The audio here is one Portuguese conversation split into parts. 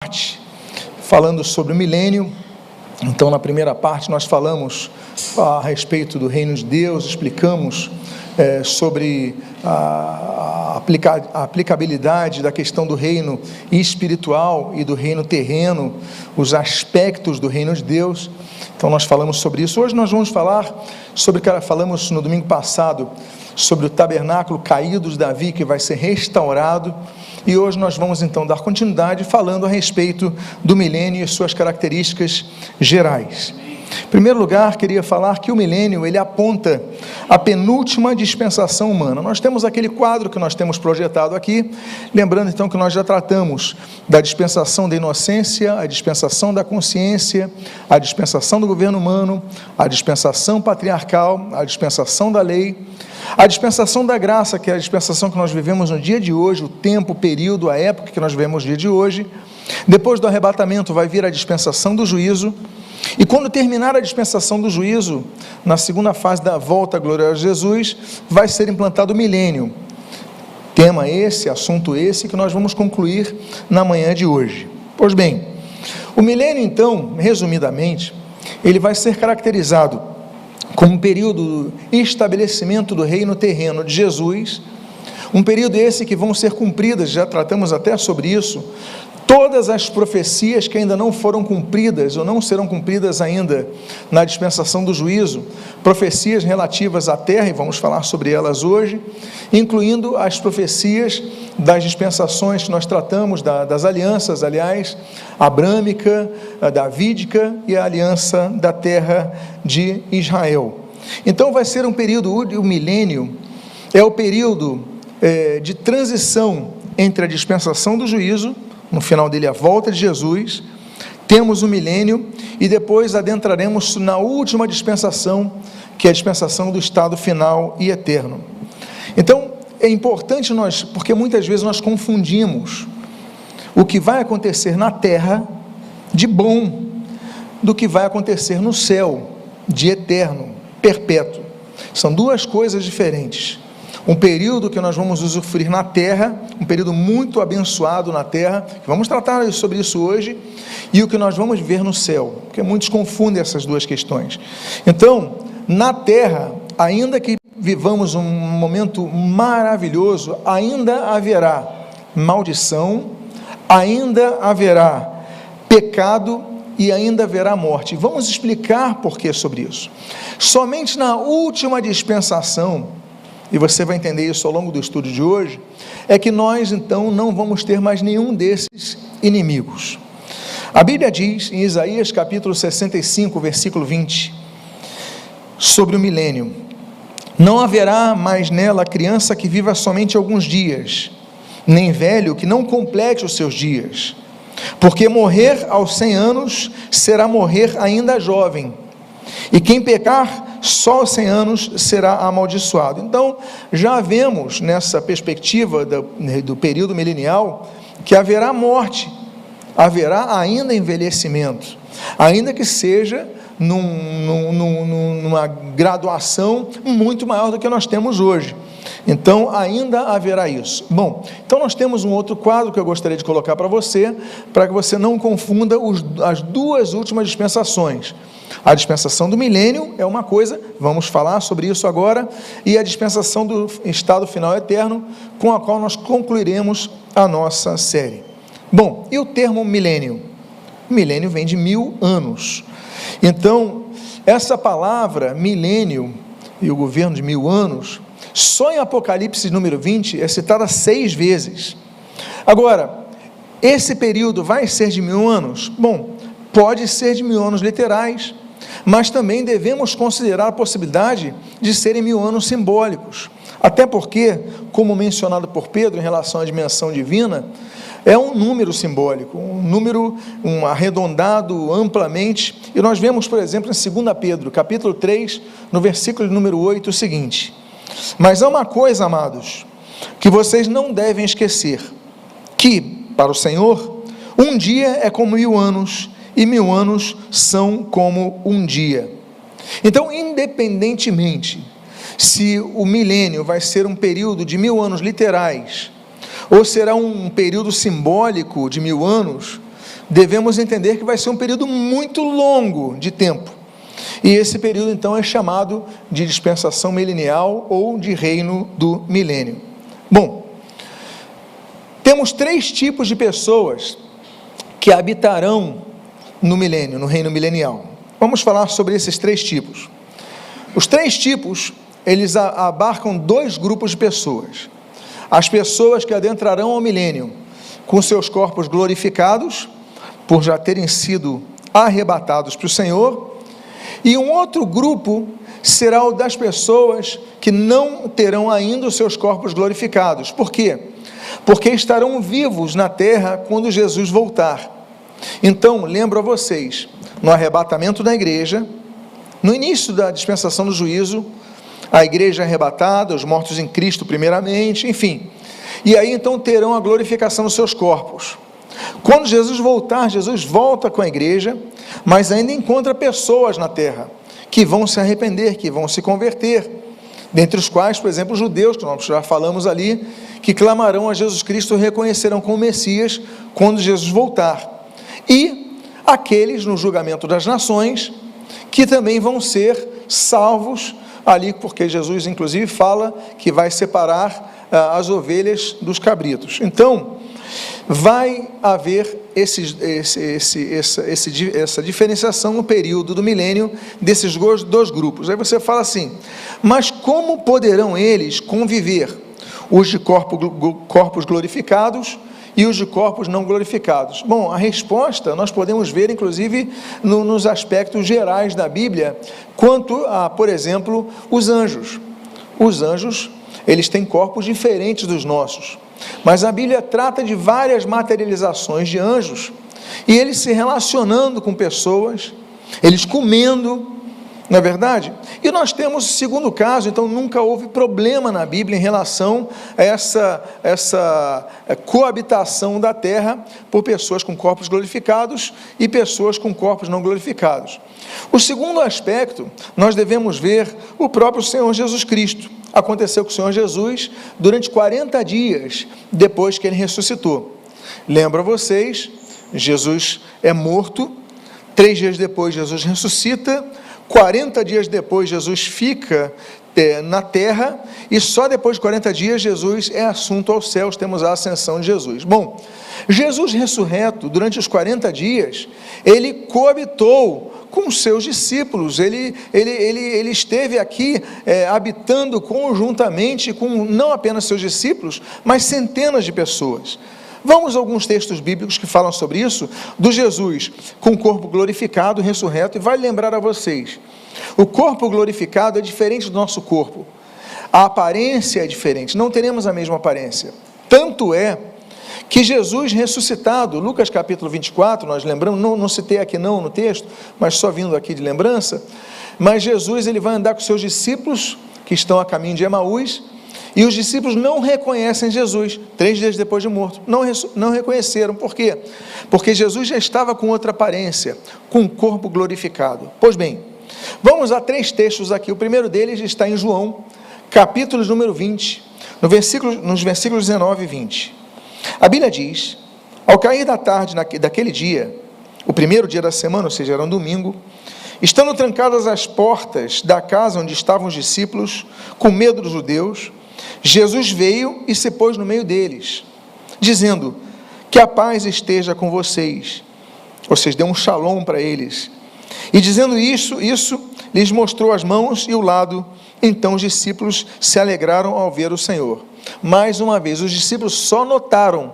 parte falando sobre o milênio. Então, na primeira parte, nós falamos a respeito do reino de Deus, explicamos sobre a aplicabilidade da questão do reino espiritual e do reino terreno, os aspectos do reino de Deus. Então, nós falamos sobre isso. Hoje nós vamos falar sobre, falamos no domingo passado, sobre o tabernáculo caído de Davi, que vai ser restaurado. E hoje nós vamos então dar continuidade falando a respeito do milênio e suas características gerais. Em primeiro lugar, queria falar que o milênio, ele aponta a penúltima dispensação humana. Nós temos aquele quadro que nós temos projetado aqui, lembrando então que nós já tratamos da dispensação da inocência, a dispensação da consciência, a dispensação do governo humano, a dispensação patriarcal, a dispensação da lei, a dispensação da graça, que é a dispensação que nós vivemos no dia de hoje, o tempo, o período, a época que nós vivemos no dia de hoje. Depois do arrebatamento vai vir a dispensação do juízo, e quando terminar a dispensação do juízo, na segunda fase da volta à glória de Jesus, vai ser implantado o milênio. Tema esse, assunto esse, que nós vamos concluir na manhã de hoje. Pois bem, o milênio então, resumidamente, ele vai ser caracterizado como um período de estabelecimento do reino terreno de Jesus, um período esse que vão ser cumpridas, já tratamos até sobre isso, todas as profecias que ainda não foram cumpridas, ou não serão cumpridas ainda na dispensação do juízo, profecias relativas à terra, e vamos falar sobre elas hoje, incluindo as profecias das dispensações que nós tratamos, das alianças, aliás, abrâmica, a davídica e a aliança da terra de Israel. Então vai ser um período, o milênio é o período de transição entre a dispensação do juízo, no final dele a volta de Jesus, temos o milênio e depois adentraremos na última dispensação, que é a dispensação do estado final e eterno. Então, é importante porque muitas vezes nós confundimos o que vai acontecer na terra de bom do que vai acontecer no céu de eterno, perpétuo. São duas coisas diferentes. Um período que nós vamos usufruir na terra, um período muito abençoado na terra, vamos tratar sobre isso hoje, e o que nós vamos ver no céu, porque muitos confundem essas duas questões. Então, na terra, ainda que vivamos um momento maravilhoso, ainda haverá maldição, ainda haverá pecado e ainda haverá morte. Vamos explicar por que sobre isso. Somente na última dispensação, e você vai entender isso ao longo do estudo de hoje, é que nós então não vamos ter mais nenhum desses inimigos. A Bíblia diz em Isaías capítulo 65, versículo 20, sobre o milênio: não haverá mais nela criança que viva somente alguns dias, nem velho que não complete os seus dias, porque morrer aos 100 anos será morrer ainda jovem, e quem pecar só aos 100 anos será amaldiçoado. Então, já vemos nessa perspectiva do período milenial, que haverá morte, haverá ainda envelhecimento, ainda que seja numa graduação muito maior do que nós temos hoje. Então, ainda haverá isso. Bom, então nós temos um outro quadro que eu gostaria de colocar para que você não confunda as duas últimas dispensações. A dispensação do milênio é uma coisa, vamos falar sobre isso agora, e a dispensação do estado final eterno, com a qual nós concluiremos a nossa série. Bom, e o termo milênio? Milênio vem de 1000 anos. Então, essa palavra milênio e o governo de 1000 anos, só em Apocalipse número 20 é citada 6 vezes. Agora, esse período vai ser de 1000 anos? Bom, pode ser de 1000 anos literais, mas também devemos considerar a possibilidade de serem 1000 anos simbólicos, até porque, como mencionado por Pedro em relação à dimensão divina, é um número simbólico, um número arredondado amplamente, e nós vemos, por exemplo, em 2 Pedro, capítulo 3, no versículo número 8, o seguinte: mas há uma coisa, amados, que vocês não devem esquecer, que, para o Senhor, um dia é como 1000 anos, e 1000 anos são como um dia. Então, independentemente se o milênio vai ser um período de 1000 anos literais, ou será um período simbólico de 1000 anos, devemos entender que vai ser um período muito longo de tempo. E esse período, então, é chamado de dispensação milenial ou de reino do milênio. Bom, temos 3 tipos de pessoas que habitarão no milênio, no reino milenial. Vamos falar sobre esses 3 tipos. Os 3 tipos, eles abarcam 2 grupos de pessoas. As pessoas que adentrarão ao milênio com seus corpos glorificados, por já terem sido arrebatados para o Senhor, e um outro grupo será o das pessoas que não terão ainda os seus corpos glorificados. Por quê? Porque estarão vivos na terra quando Jesus voltar. Então, lembro a vocês, no arrebatamento da igreja, no início da dispensação do juízo, a igreja é arrebatada, os mortos em Cristo primeiramente, enfim, e aí então terão a glorificação dos seus corpos. Quando Jesus voltar, Jesus volta com a igreja, mas ainda encontra pessoas na terra, que vão se arrepender, que vão se converter, dentre os quais, por exemplo, os judeus, que nós já falamos ali, que clamarão a Jesus Cristo e reconhecerão como Messias, quando Jesus voltar, e aqueles no julgamento das nações, que também vão ser salvos ali, porque Jesus inclusive fala que vai separar as ovelhas dos cabritos. Então, vai haver essa diferenciação no período do milênio desses 2 grupos. Aí você fala assim, mas como poderão eles conviver, os de corpos glorificados e os de corpos não glorificados? Bom, a resposta nós podemos ver inclusive nos aspectos gerais da Bíblia, quanto a, por exemplo, os anjos. Os anjos, eles têm corpos diferentes dos nossos, mas a Bíblia trata de várias materializações de anjos, e eles se relacionando com pessoas, eles comendo, não é verdade? E nós temos o segundo caso, então nunca houve problema na Bíblia em relação a essa coabitação da terra por pessoas com corpos glorificados e pessoas com corpos não glorificados. O segundo aspecto, nós devemos ver o próprio Senhor Jesus Cristo. Aconteceu com o Senhor Jesus durante 40 dias depois que ele ressuscitou. Lembro a vocês, Jesus é morto, 3 dias depois Jesus ressuscita, 40 dias depois Jesus fica na terra, e só depois de 40 dias Jesus é assunto aos céus, temos a ascensão de Jesus. Bom, Jesus ressurreto, durante os 40 dias, ele coabitou com os seus discípulos, ele esteve aqui habitando conjuntamente com não apenas seus discípulos, mas centenas de pessoas. Vamos a alguns textos bíblicos que falam sobre isso, do Jesus com o corpo glorificado, ressurreto, e vai lembrar a vocês, o corpo glorificado é diferente do nosso corpo, a aparência é diferente, não teremos a mesma aparência, tanto é que Jesus ressuscitado, Lucas capítulo 24, nós lembramos, não citei aqui não no texto, mas só vindo aqui de lembrança, mas Jesus ele vai andar com seus discípulos, que estão a caminho de Emaús, e os discípulos não reconhecem Jesus, 3 dias depois de morto, não reconheceram, por quê? Porque Jesus já estava com outra aparência, com o corpo glorificado. Pois bem, vamos a 3 textos aqui, o primeiro deles está em João, capítulo número 20, nos versículos 19 e 20, a Bíblia diz, ao cair da tarde daquele dia, o primeiro dia da semana, ou seja, era um domingo, estando trancadas as portas da casa onde estavam os discípulos, com medo dos judeus, Jesus veio e se pôs no meio deles, dizendo, que a paz esteja com vocês, ou seja, deu um shalom para eles, e dizendo isso, lhes mostrou as mãos e o lado, então os discípulos se alegraram ao ver o Senhor. Mais uma vez, os discípulos só notaram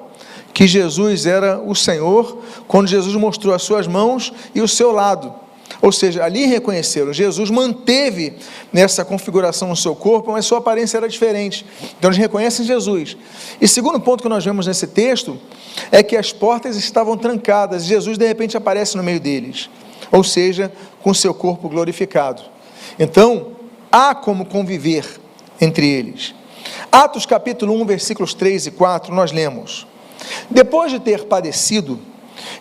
que Jesus era o Senhor, quando Jesus mostrou as suas mãos e o seu lado, ou seja, ali reconheceram, Jesus manteve nessa configuração no seu corpo, mas sua aparência era diferente, então eles reconhecem Jesus. E segundo ponto que nós vemos nesse texto, é que as portas estavam trancadas, e Jesus de repente aparece no meio deles, ou seja, com seu corpo glorificado. Então, há como conviver entre eles. Atos capítulo 1, versículos 3 e 4, nós lemos, depois de ter padecido,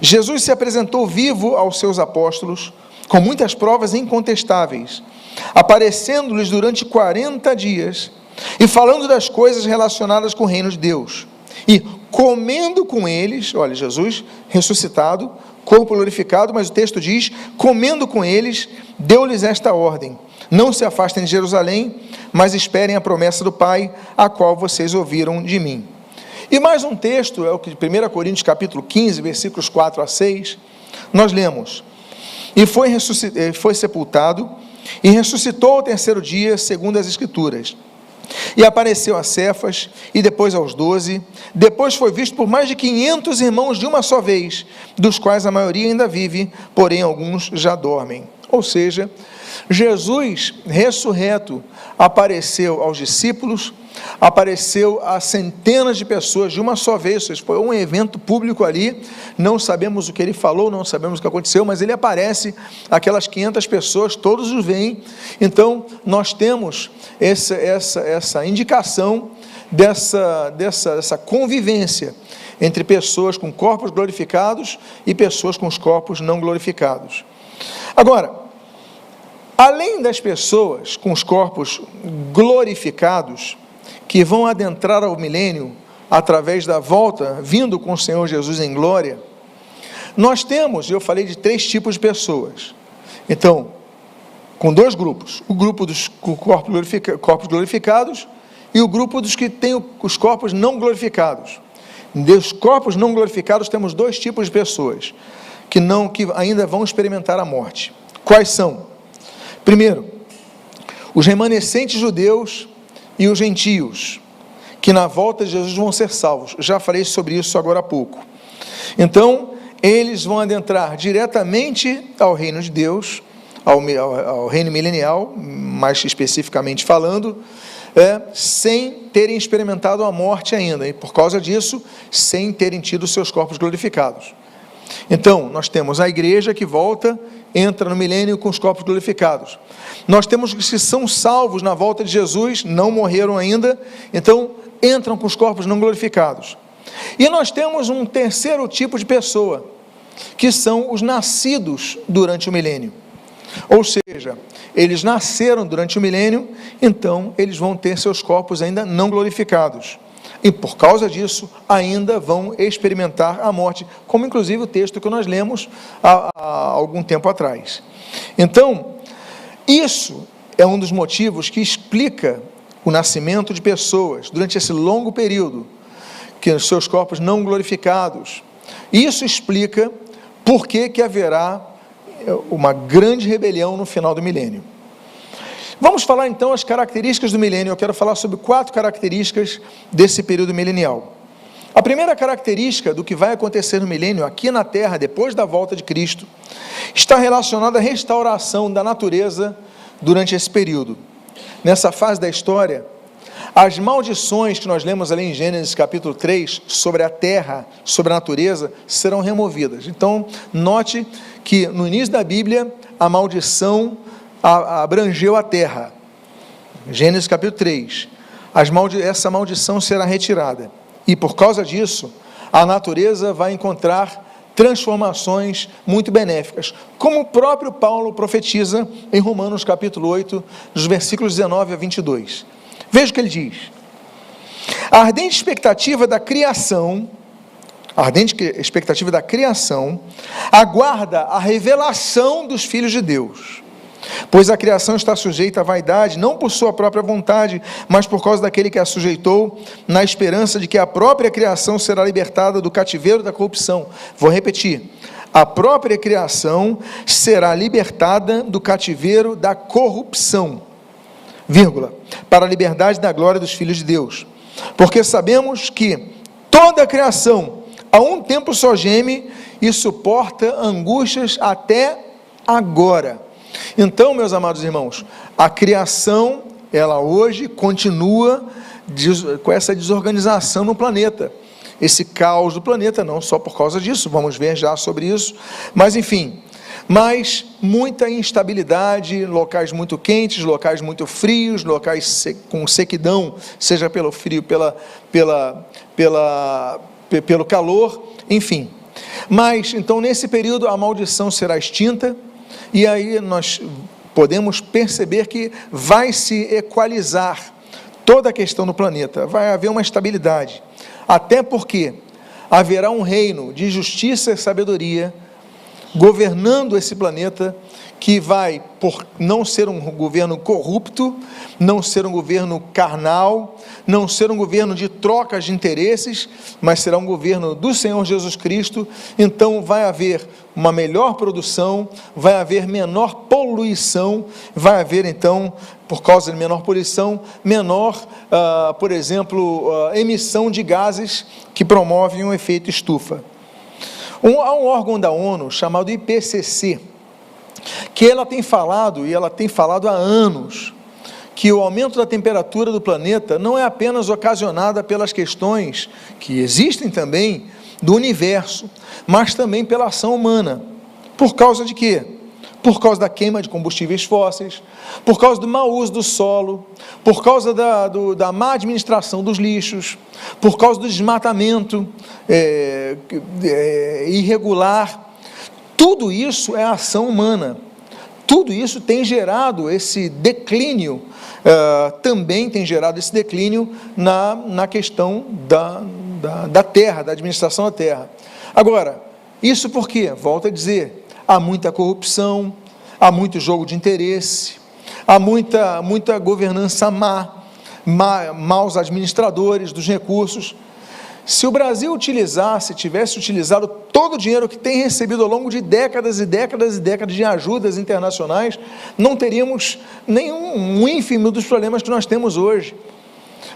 Jesus se apresentou vivo aos seus apóstolos, com muitas provas incontestáveis, aparecendo-lhes durante 40 dias, e falando das coisas relacionadas com o reino de Deus, e comendo com eles, olha, Jesus ressuscitado, corpo glorificado, mas o texto diz, comendo com eles, deu-lhes esta ordem: não se afastem de Jerusalém, mas esperem a promessa do Pai, a qual vocês ouviram de mim. E mais um texto, é o que 1 Coríntios capítulo 15, versículos 4 a 6, nós lemos: e foi sepultado, e ressuscitou ao terceiro dia, segundo as Escrituras. E apareceu a Cefas, e depois aos 12, depois foi visto por mais de 500 irmãos de uma só vez, dos quais a maioria ainda vive, porém alguns já dormem. Ou seja, Jesus ressurreto apareceu aos discípulos, apareceu a centenas de pessoas de uma só vez, ou seja, foi um evento público ali, não sabemos o que ele falou, não sabemos o que aconteceu, mas ele aparece, aquelas 500 pessoas, todos os veem. Então nós temos essa indicação dessa convivência entre pessoas com corpos glorificados e pessoas com os corpos não glorificados. Agora, além das pessoas com os corpos glorificados, que vão adentrar ao milênio, através da volta, vindo com o Senhor Jesus em glória, nós temos, eu falei de 3 tipos de pessoas. Então, com 2 grupos, o grupo dos corpos glorificados, e o grupo dos que têm os corpos não glorificados. Dos corpos não glorificados, temos 2 tipos de pessoas, que ainda vão experimentar a morte. Quais são? Primeiro, os remanescentes judeus e os gentios, que na volta de Jesus vão ser salvos. Já falei sobre isso agora há pouco. Então, eles vão adentrar diretamente ao reino de Deus, ao reino milenial, mais especificamente falando, sem terem experimentado a morte ainda, e por causa disso, sem terem tido seus corpos glorificados. Então, nós temos a igreja que volta, entra no milênio com os corpos glorificados. Nós temos os que são salvos na volta de Jesus, não morreram ainda, então entram com os corpos não glorificados. E nós temos um terceiro tipo de pessoa, que são os nascidos durante o milênio. Ou seja, eles nasceram durante o milênio, então eles vão ter seus corpos ainda não glorificados. E por causa disso, ainda vão experimentar a morte, como inclusive o texto que nós lemos há algum tempo atrás. Então, isso é um dos motivos que explica o nascimento de pessoas durante esse longo período, que os seus corpos não glorificados. Isso explica por que haverá uma grande rebelião no final do milênio. Vamos falar então as características do milênio. Eu quero falar sobre 4 características desse período milenial. A primeira característica do que vai acontecer no milênio, aqui na Terra, depois da volta de Cristo, está relacionada à restauração da natureza durante esse período. Nessa fase da história, as maldições que nós lemos ali em Gênesis capítulo 3, sobre a terra, sobre a natureza, serão removidas. Então, note que no início da Bíblia, a maldição abrangeu a terra. Gênesis capítulo 3, essa maldição será retirada, e por causa disso, a natureza vai encontrar transformações muito benéficas, como o próprio Paulo profetiza em Romanos capítulo 8, dos versículos 19 a 22. Veja o que ele diz: a ardente expectativa da criação, aguarda a revelação dos filhos de Deus. Pois a criação está sujeita à vaidade, não por sua própria vontade, mas por causa daquele que a sujeitou, na esperança de que a própria criação será libertada do cativeiro da corrupção. Vou repetir: a própria criação será libertada do cativeiro da corrupção, para a liberdade da glória dos filhos de Deus. Porque sabemos que toda a criação, a um tempo só geme e suporta angústias até agora. Então, meus amados irmãos, a criação, ela hoje continua com essa desorganização no planeta, esse caos do planeta, não só por causa disso, vamos ver já sobre isso, mas enfim, muita instabilidade, locais muito quentes, locais muito frios, locais com sequidão, seja pelo frio, pelo calor, enfim. Mas, então, nesse período, a maldição será extinta, e aí nós podemos perceber que vai se equalizar toda a questão do planeta, vai haver uma estabilidade, até porque haverá um reino de justiça e sabedoria governando esse planeta, que vai, por não ser um governo corrupto, não ser um governo carnal, não ser um governo de trocas de interesses, mas será um governo do Senhor Jesus Cristo. Então vai haver uma melhor produção, vai haver menor poluição, vai haver então, por causa de menor poluição, menor, por exemplo, emissão de gases que promovem um efeito estufa. Há um órgão da ONU chamado IPCC, que ela tem falado, e ela tem falado há anos, que o aumento da temperatura do planeta não é apenas ocasionada pelas questões que existem também do universo, mas também pela ação humana. Por causa de quê? Por causa da queima de combustíveis fósseis, por causa do mau uso do solo, por causa da má administração dos lixos, por causa do desmatamento irregular. Tudo isso é ação humana, tudo isso tem gerado esse declínio, também tem gerado esse declínio na questão da terra, da administração da terra. Agora, isso por quê? Volto a dizer, há muita corrupção, há muito jogo de interesse, há muita governança maus administradores dos recursos. Se o Brasil tivesse utilizado todo o dinheiro que tem recebido ao longo de décadas e décadas e décadas de ajudas internacionais, não teríamos nenhum ínfimo dos problemas que nós temos hoje.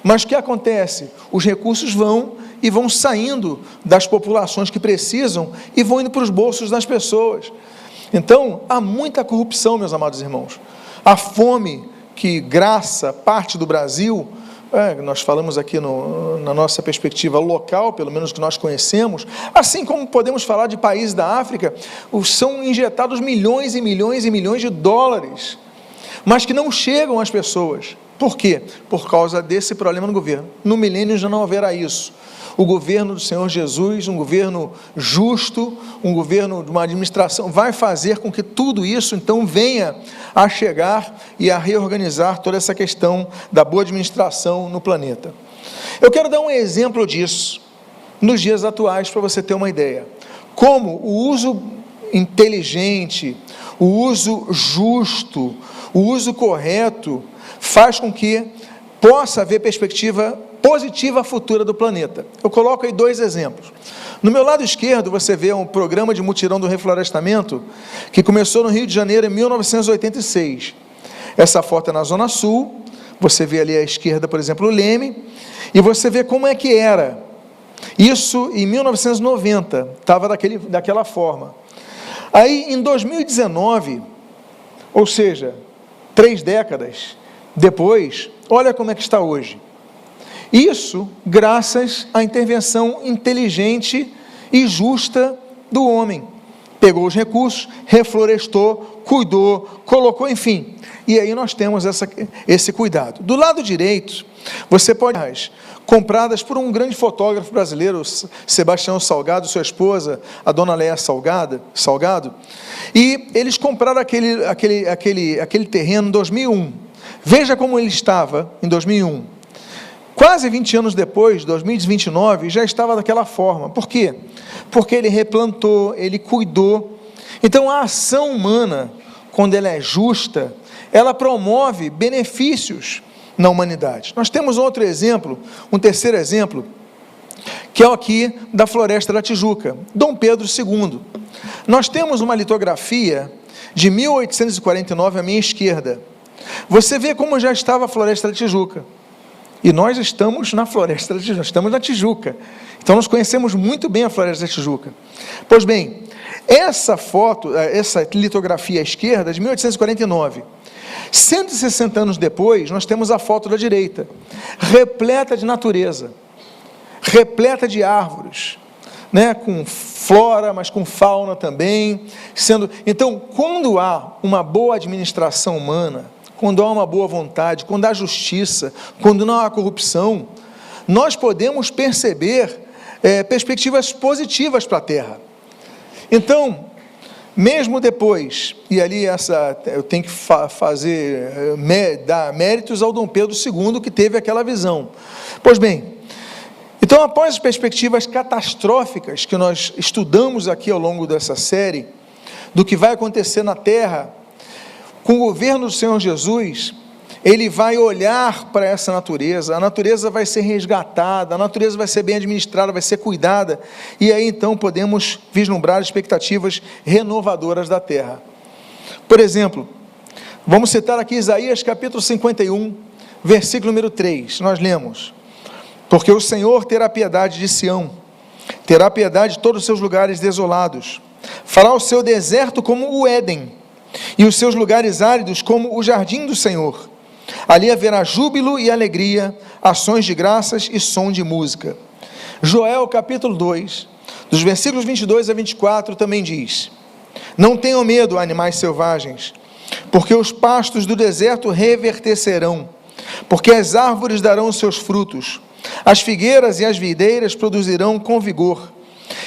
Mas o que acontece? Os recursos vão saindo das populações que precisam e vão indo para os bolsos das pessoas. Então, há muita corrupção, meus amados irmãos. A fome que graça parte do Brasil, nós falamos aqui na nossa perspectiva local, pelo menos que nós conhecemos, assim como podemos falar de países da África, são injetados milhões e milhões e milhões de dólares, mas que não chegam às pessoas. Por quê? Por causa desse problema no governo. No milênio já não haverá isso. O governo do Senhor Jesus, um governo justo, um governo de uma administração, vai fazer com que tudo isso, então, venha a chegar e a reorganizar toda essa questão da boa administração no planeta. Eu quero dar um exemplo disso nos dias atuais, para você ter uma ideia. Como o uso inteligente, o uso justo, o uso correto, faz com que possa haver perspectiva positiva futura do planeta. Eu coloco aí 2 exemplos. No meu lado esquerdo, você vê um programa de mutirão do reflorestamento, que começou no Rio de Janeiro em 1986. Essa foto é na Zona Sul, você vê ali à esquerda, por exemplo, o Leme, e você vê como é que era. Isso em 1990, estava daquela forma. Aí, em 2019, ou seja, 3 décadas depois, olha como é que está hoje. Isso graças à intervenção inteligente e justa do homem. Pegou os recursos, reflorestou, cuidou, colocou, enfim. E aí nós temos esse cuidado. Do lado direito, você pode compradas por um grande fotógrafo brasileiro, Sebastião Salgado, sua esposa, a dona Léa Salgado, e eles compraram aquele terreno em 2001. Veja como ele estava em 2001. Quase 20 anos depois, 2029, já estava daquela forma. Por quê? Porque ele replantou, ele cuidou. Então, a ação humana, quando ela é justa, ela promove benefícios na humanidade. Nós temos outro exemplo, um terceiro exemplo, que é o aqui da Floresta da Tijuca, Dom Pedro II. Nós temos uma litografia de 1849 à minha esquerda. Você vê como já estava a Floresta da Tijuca. E nós estamos na Floresta da Tijuca, estamos na Tijuca. Então nós conhecemos muito bem a Floresta da Tijuca. Pois bem, essa foto, essa litografia à esquerda, de 1849. 160 anos depois, nós temos a foto da direita, repleta de natureza, repleta de árvores, com flora, mas com fauna também. Então, quando há uma boa administração humana, quando há uma boa vontade, quando há justiça, quando não há corrupção, nós podemos perceber perspectivas positivas para a Terra. Então, mesmo depois, e ali eu tenho que dar méritos ao Dom Pedro II, que teve aquela visão. Pois bem, Então, após as perspectivas catastróficas que nós estudamos aqui ao longo dessa série, do que vai acontecer na terra, com o governo do Senhor Jesus, Ele vai olhar para essa natureza, a natureza vai ser resgatada, a natureza vai ser bem administrada, vai ser cuidada, e aí então podemos vislumbrar expectativas renovadoras da terra. Por exemplo, vamos citar aqui Isaías capítulo 51, versículo número 3, nós lemos: porque o Senhor terá piedade de Sião, terá piedade de todos os seus lugares desolados, fará o seu deserto como o Éden, e os seus lugares áridos como o jardim do Senhor. Ali haverá júbilo e alegria, ações de graças e som de música. Joel capítulo 2, dos versículos 22 a 24 também diz: não tenham medo, animais selvagens, porque os pastos do deserto reverdecerão, porque as árvores darão seus frutos, as figueiras e as videiras produzirão com vigor.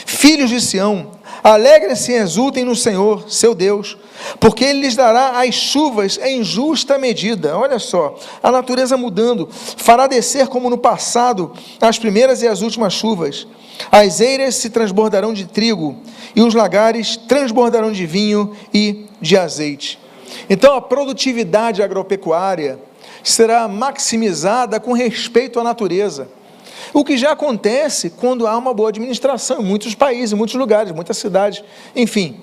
Filhos de Sião, alegrem-se e exultem no Senhor, seu Deus, porque Ele lhes dará as chuvas em justa medida. Olha só, a natureza mudando, fará descer como no passado as primeiras e as últimas chuvas. As eiras se transbordarão de trigo, e os lagares transbordarão de vinho e de azeite. Então a produtividade agropecuária será maximizada com respeito à natureza, o que já acontece quando há uma boa administração em muitos países, em muitos lugares, muitas cidades, enfim.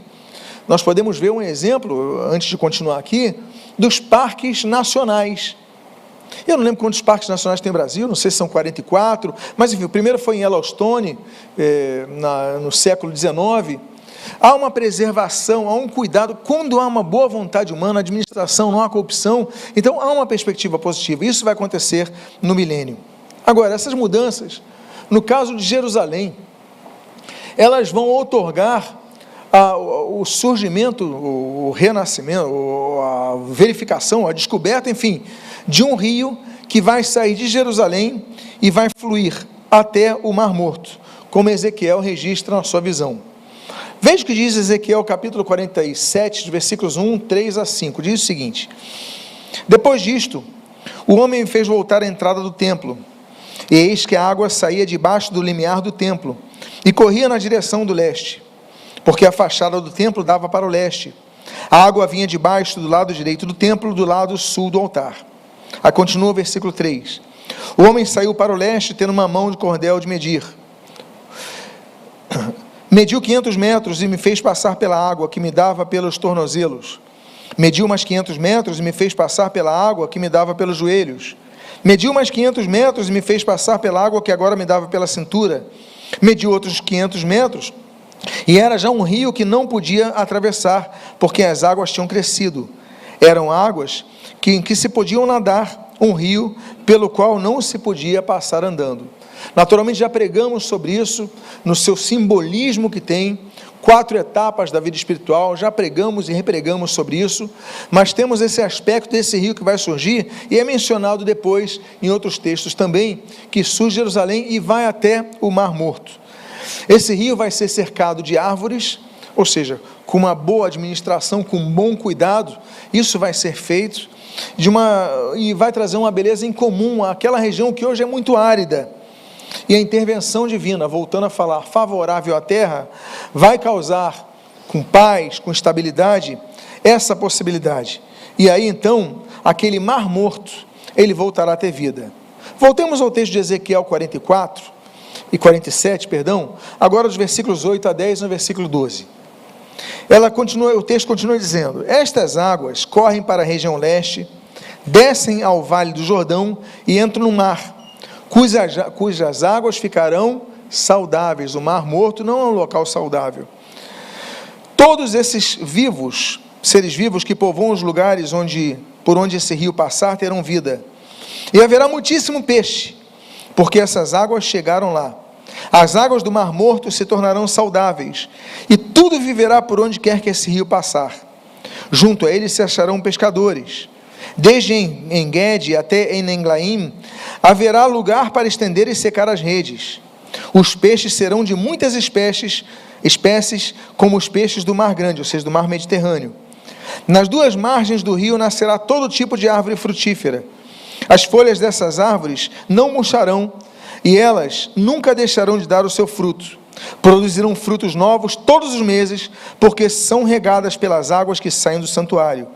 Nós podemos ver um exemplo, antes de continuar aqui, dos parques nacionais. Eu não lembro quantos parques nacionais tem no Brasil, não sei se são 44, mas enfim, o primeiro foi em Yellowstone, no século XIX. Há uma preservação, há um cuidado, quando há uma boa vontade humana, administração, não há corrupção, então há uma perspectiva positiva. Isso vai acontecer no milênio. Agora, essas mudanças, no caso de Jerusalém, elas vão outorgar o surgimento, o renascimento, a verificação, a descoberta, enfim, de um rio que vai sair de Jerusalém e vai fluir até o Mar Morto, como Ezequiel registra na sua visão. Veja o que diz Ezequiel capítulo 47, versículos 1, 3 a 5, diz o seguinte: depois disto, o homem me fez voltar à entrada do templo, e eis que a água saía debaixo do limiar do templo, e corria na direção do leste, porque a fachada do templo dava para o leste. A água vinha debaixo do lado direito do templo, do lado sul do altar. Aí continua o versículo 3. O homem saiu para o leste, tendo uma mão de cordel de medir. Mediu 500 metros e me fez passar pela água que me dava pelos tornozelos. Mediu mais 500 metros e me fez passar pela água que me dava pelos joelhos. Mediu mais 500 metros e me fez passar pela água que agora me dava pela cintura. Mediu outros 500 metros e era já um rio que não podia atravessar, porque as águas tinham crescido. Eram águas em que se podiam nadar, um rio pelo qual não se podia passar andando. Naturalmente já pregamos sobre isso, no seu simbolismo que tem, 4 etapas da vida espiritual, já pregamos e repregamos sobre isso, mas temos esse aspecto desse rio que vai surgir, e é mencionado depois em outros textos também, que surge Jerusalém e vai até o Mar Morto. Esse rio vai ser cercado de árvores, ou seja, com uma boa administração, com um bom cuidado, isso vai ser feito, e vai trazer uma beleza em comum àquela região que hoje é muito árida. E a intervenção divina, voltando a falar, favorável à terra, vai causar com paz, com estabilidade, essa possibilidade. E aí então, aquele Mar Morto, ele voltará a ter vida. Voltemos ao texto de Ezequiel 44 e 47, agora dos versículos 8 a 10 no versículo 12. O texto continua dizendo: estas águas correm para a região leste, descem ao vale do Jordão e entram no mar, cujas águas ficarão saudáveis. O Mar Morto não é um local saudável. Todos esses seres vivos que povoam os lugares por onde esse rio passar, terão vida. E haverá muitíssimo peixe, porque essas águas chegaram lá. As águas do Mar Morto se tornarão saudáveis, e tudo viverá por onde quer que esse rio passar. Junto a ele se acharão pescadores. Desde En-Gedi até En-Eglaim, haverá lugar para estender e secar as redes. Os peixes serão de muitas espécies, como os peixes do Mar Grande, ou seja, do Mar Mediterrâneo. Nas 2 margens do rio nascerá todo tipo de árvore frutífera. As folhas dessas árvores não murcharão, e elas nunca deixarão de dar o seu fruto. Produzirão frutos novos todos os meses, porque são regadas pelas águas que saem do santuário.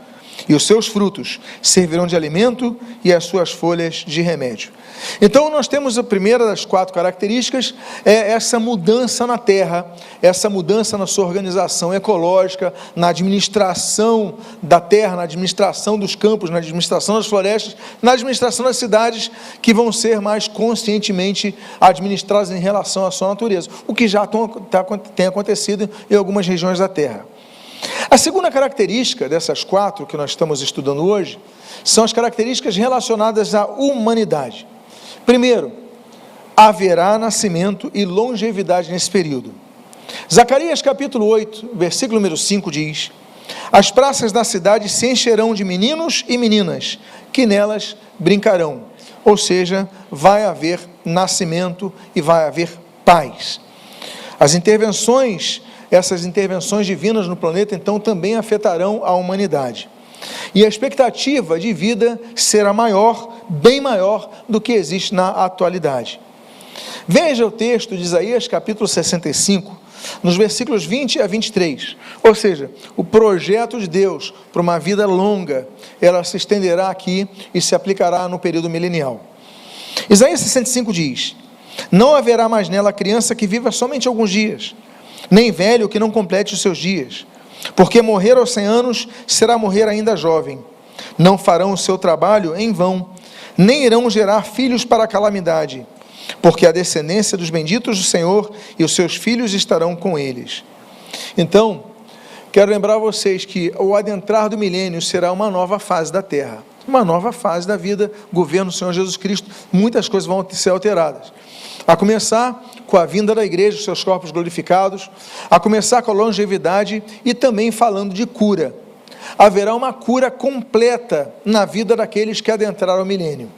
E os seus frutos servirão de alimento e as suas folhas de remédio. Então nós temos a primeira das 4 características, é essa mudança na terra, essa mudança na sua organização ecológica, na administração da terra, na administração dos campos, na administração das florestas, na administração das cidades, que vão ser mais conscientemente administradas em relação à sua natureza, o que já tem acontecido em algumas regiões da terra. A segunda característica dessas 4 que nós estamos estudando hoje, são as características relacionadas à humanidade. Primeiro, haverá nascimento e longevidade nesse período. Zacarias capítulo 8, versículo número 5 diz: as praças da cidade se encherão de meninos e meninas, que nelas brincarão. Ou seja, vai haver nascimento e vai haver paz. Essas intervenções divinas no planeta, então, também afetarão a humanidade. E a expectativa de vida será maior, bem maior do que existe na atualidade. Veja o texto de Isaías, capítulo 65, nos versículos 20 a 23. Ou seja, o projeto de Deus para uma vida longa, ela se estenderá aqui e se aplicará no período milenial. Isaías 65 diz: não haverá mais nela criança que viva somente alguns dias, nem velho que não complete os seus dias, porque morrer aos 100 anos será morrer ainda jovem. Não farão o seu trabalho em vão, nem irão gerar filhos para a calamidade, porque a descendência dos benditos do Senhor e os seus filhos estarão com eles. Então, quero lembrar a vocês que o adentrar do milênio será uma nova fase da terra, uma nova fase da vida, governo do Senhor Jesus Cristo. Muitas coisas vão ser alteradas, a começar com a vinda da igreja, os seus corpos glorificados, a começar com a longevidade e também falando de cura. Haverá uma cura completa na vida daqueles que adentraram o milênio.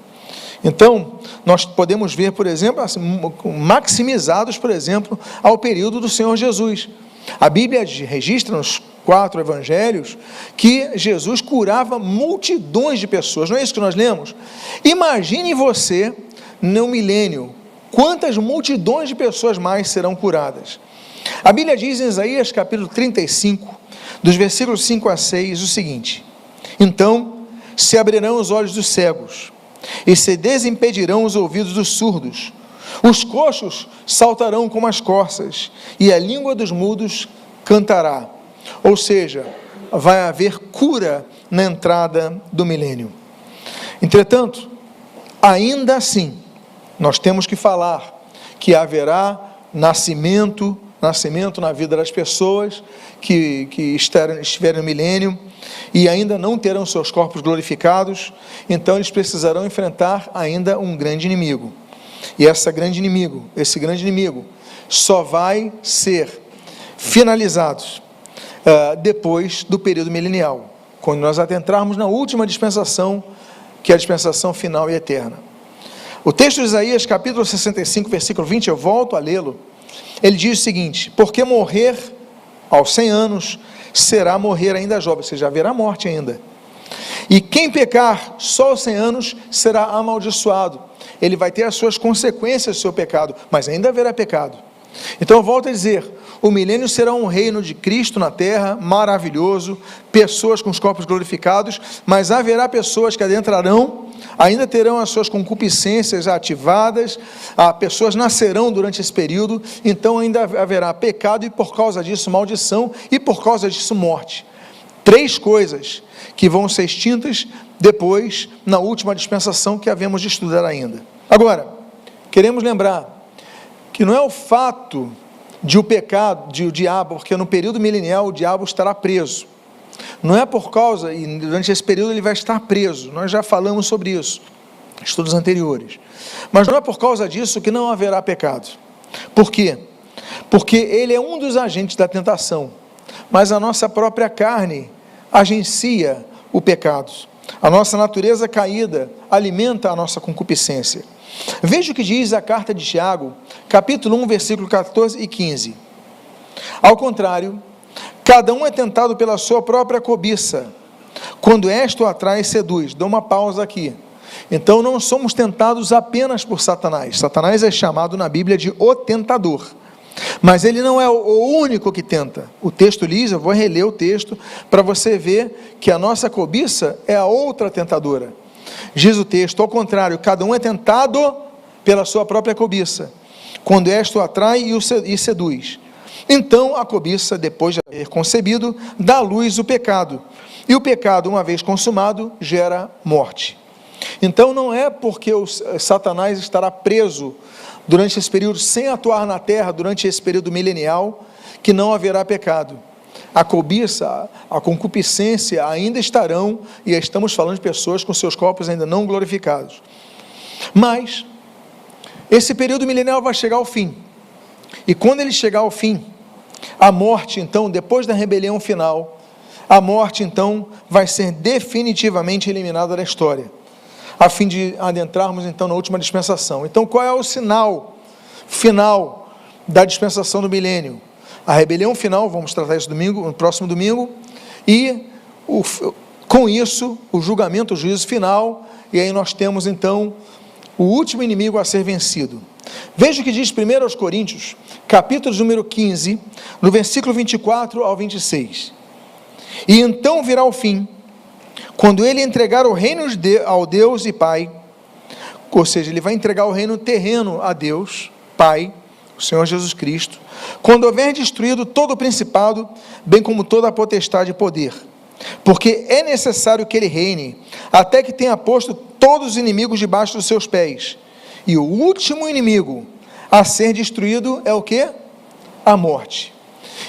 Então, nós podemos ver, por exemplo, assim, maximizados, por exemplo, ao período do Senhor Jesus. A Bíblia registra nos 4 evangelhos que Jesus curava multidões de pessoas, não é isso que nós lemos? Imagine você no milênio, quantas multidões de pessoas mais serão curadas. A Bíblia diz em Isaías capítulo 35, dos versículos 5 a 6, o seguinte: então se abrirão os olhos dos cegos, e se desimpedirão os ouvidos dos surdos, os coxos saltarão como as corças, e a língua dos mudos cantará. Ou seja, vai haver cura na entrada do milênio. Entretanto, ainda assim, nós temos que falar que haverá nascimento na vida das pessoas que estiverem no milênio e ainda não terão seus corpos glorificados. Então eles precisarão enfrentar ainda um grande inimigo. E esse grande inimigo só vai ser finalizado depois do período milenial, quando nós adentrarmos na última dispensação, que é a dispensação final e eterna. O texto de Isaías, capítulo 65, versículo 20, eu volto a lê-lo. Ele diz o seguinte: porque morrer aos 100 anos será morrer ainda jovem, ou seja, haverá morte ainda. E quem pecar só aos 100 anos será amaldiçoado. Ele vai ter as suas consequências do seu pecado, mas ainda haverá pecado. Então eu volto a dizer, o milênio será um reino de Cristo na terra, maravilhoso, pessoas com os corpos glorificados, mas haverá pessoas que adentrarão, ainda terão as suas concupiscências ativadas, pessoas nascerão durante esse período, então ainda haverá pecado e por causa disso maldição e por causa disso morte. 3 coisas que vão ser extintas depois, na última dispensação que havemos de estudar ainda. Agora, queremos lembrar que não é o fato de o pecado, de o diabo, porque no período milenial o diabo estará preso. Não é por causa, e durante esse período ele vai estar preso, nós já falamos sobre isso, estudos anteriores. Mas não é por causa disso que não haverá pecado. Por quê? Porque ele é um dos agentes da tentação, mas a nossa própria carne agencia o pecado. A nossa natureza caída alimenta a nossa concupiscência. Veja o que diz a carta de Tiago, capítulo 1, versículo 14 e 15. Ao contrário, cada um é tentado pela sua própria cobiça. Quando esta o atrai, seduz. Dou uma pausa aqui. Então não somos tentados apenas por Satanás. Satanás é chamado na Bíblia de o tentador. Mas ele não é o único que tenta. O texto diz, eu vou reler o texto, para você ver que a nossa cobiça é a outra tentadora. Diz o texto, ao contrário, cada um é tentado pela sua própria cobiça, quando esta o atrai e seduz. Então a cobiça, depois de haver concebido, dá à luz o pecado. E o pecado, uma vez consumado, gera morte. Então não é porque o Satanás estará preso durante esse período, sem atuar na terra, durante esse período milenial, que não haverá pecado. A cobiça, a concupiscência ainda estarão, e estamos falando de pessoas com seus corpos ainda não glorificados. Mas, esse período milenial vai chegar ao fim. E quando ele chegar ao fim, a morte, então, depois da rebelião final, a morte, então, vai ser definitivamente eliminada da história, a fim de adentrarmos, então, na última dispensação. Então, qual é o sinal final da dispensação do milênio? A rebelião final, vamos tratar isso no próximo domingo, e com isso, o julgamento, o juízo final, e aí nós temos, então, o último inimigo a ser vencido. Veja o que diz 1 aos Coríntios, capítulo número 15, no versículo 24 ao 26. E então virá o fim, quando ele entregar o reino ao Deus e Pai, ou seja, ele vai entregar o reino terreno a Deus, Pai, o Senhor Jesus Cristo, quando houver destruído todo o principado, bem como toda a potestade e poder, porque é necessário que ele reine, até que tenha posto todos os inimigos debaixo dos seus pés, e o último inimigo a ser destruído é o quê? A morte.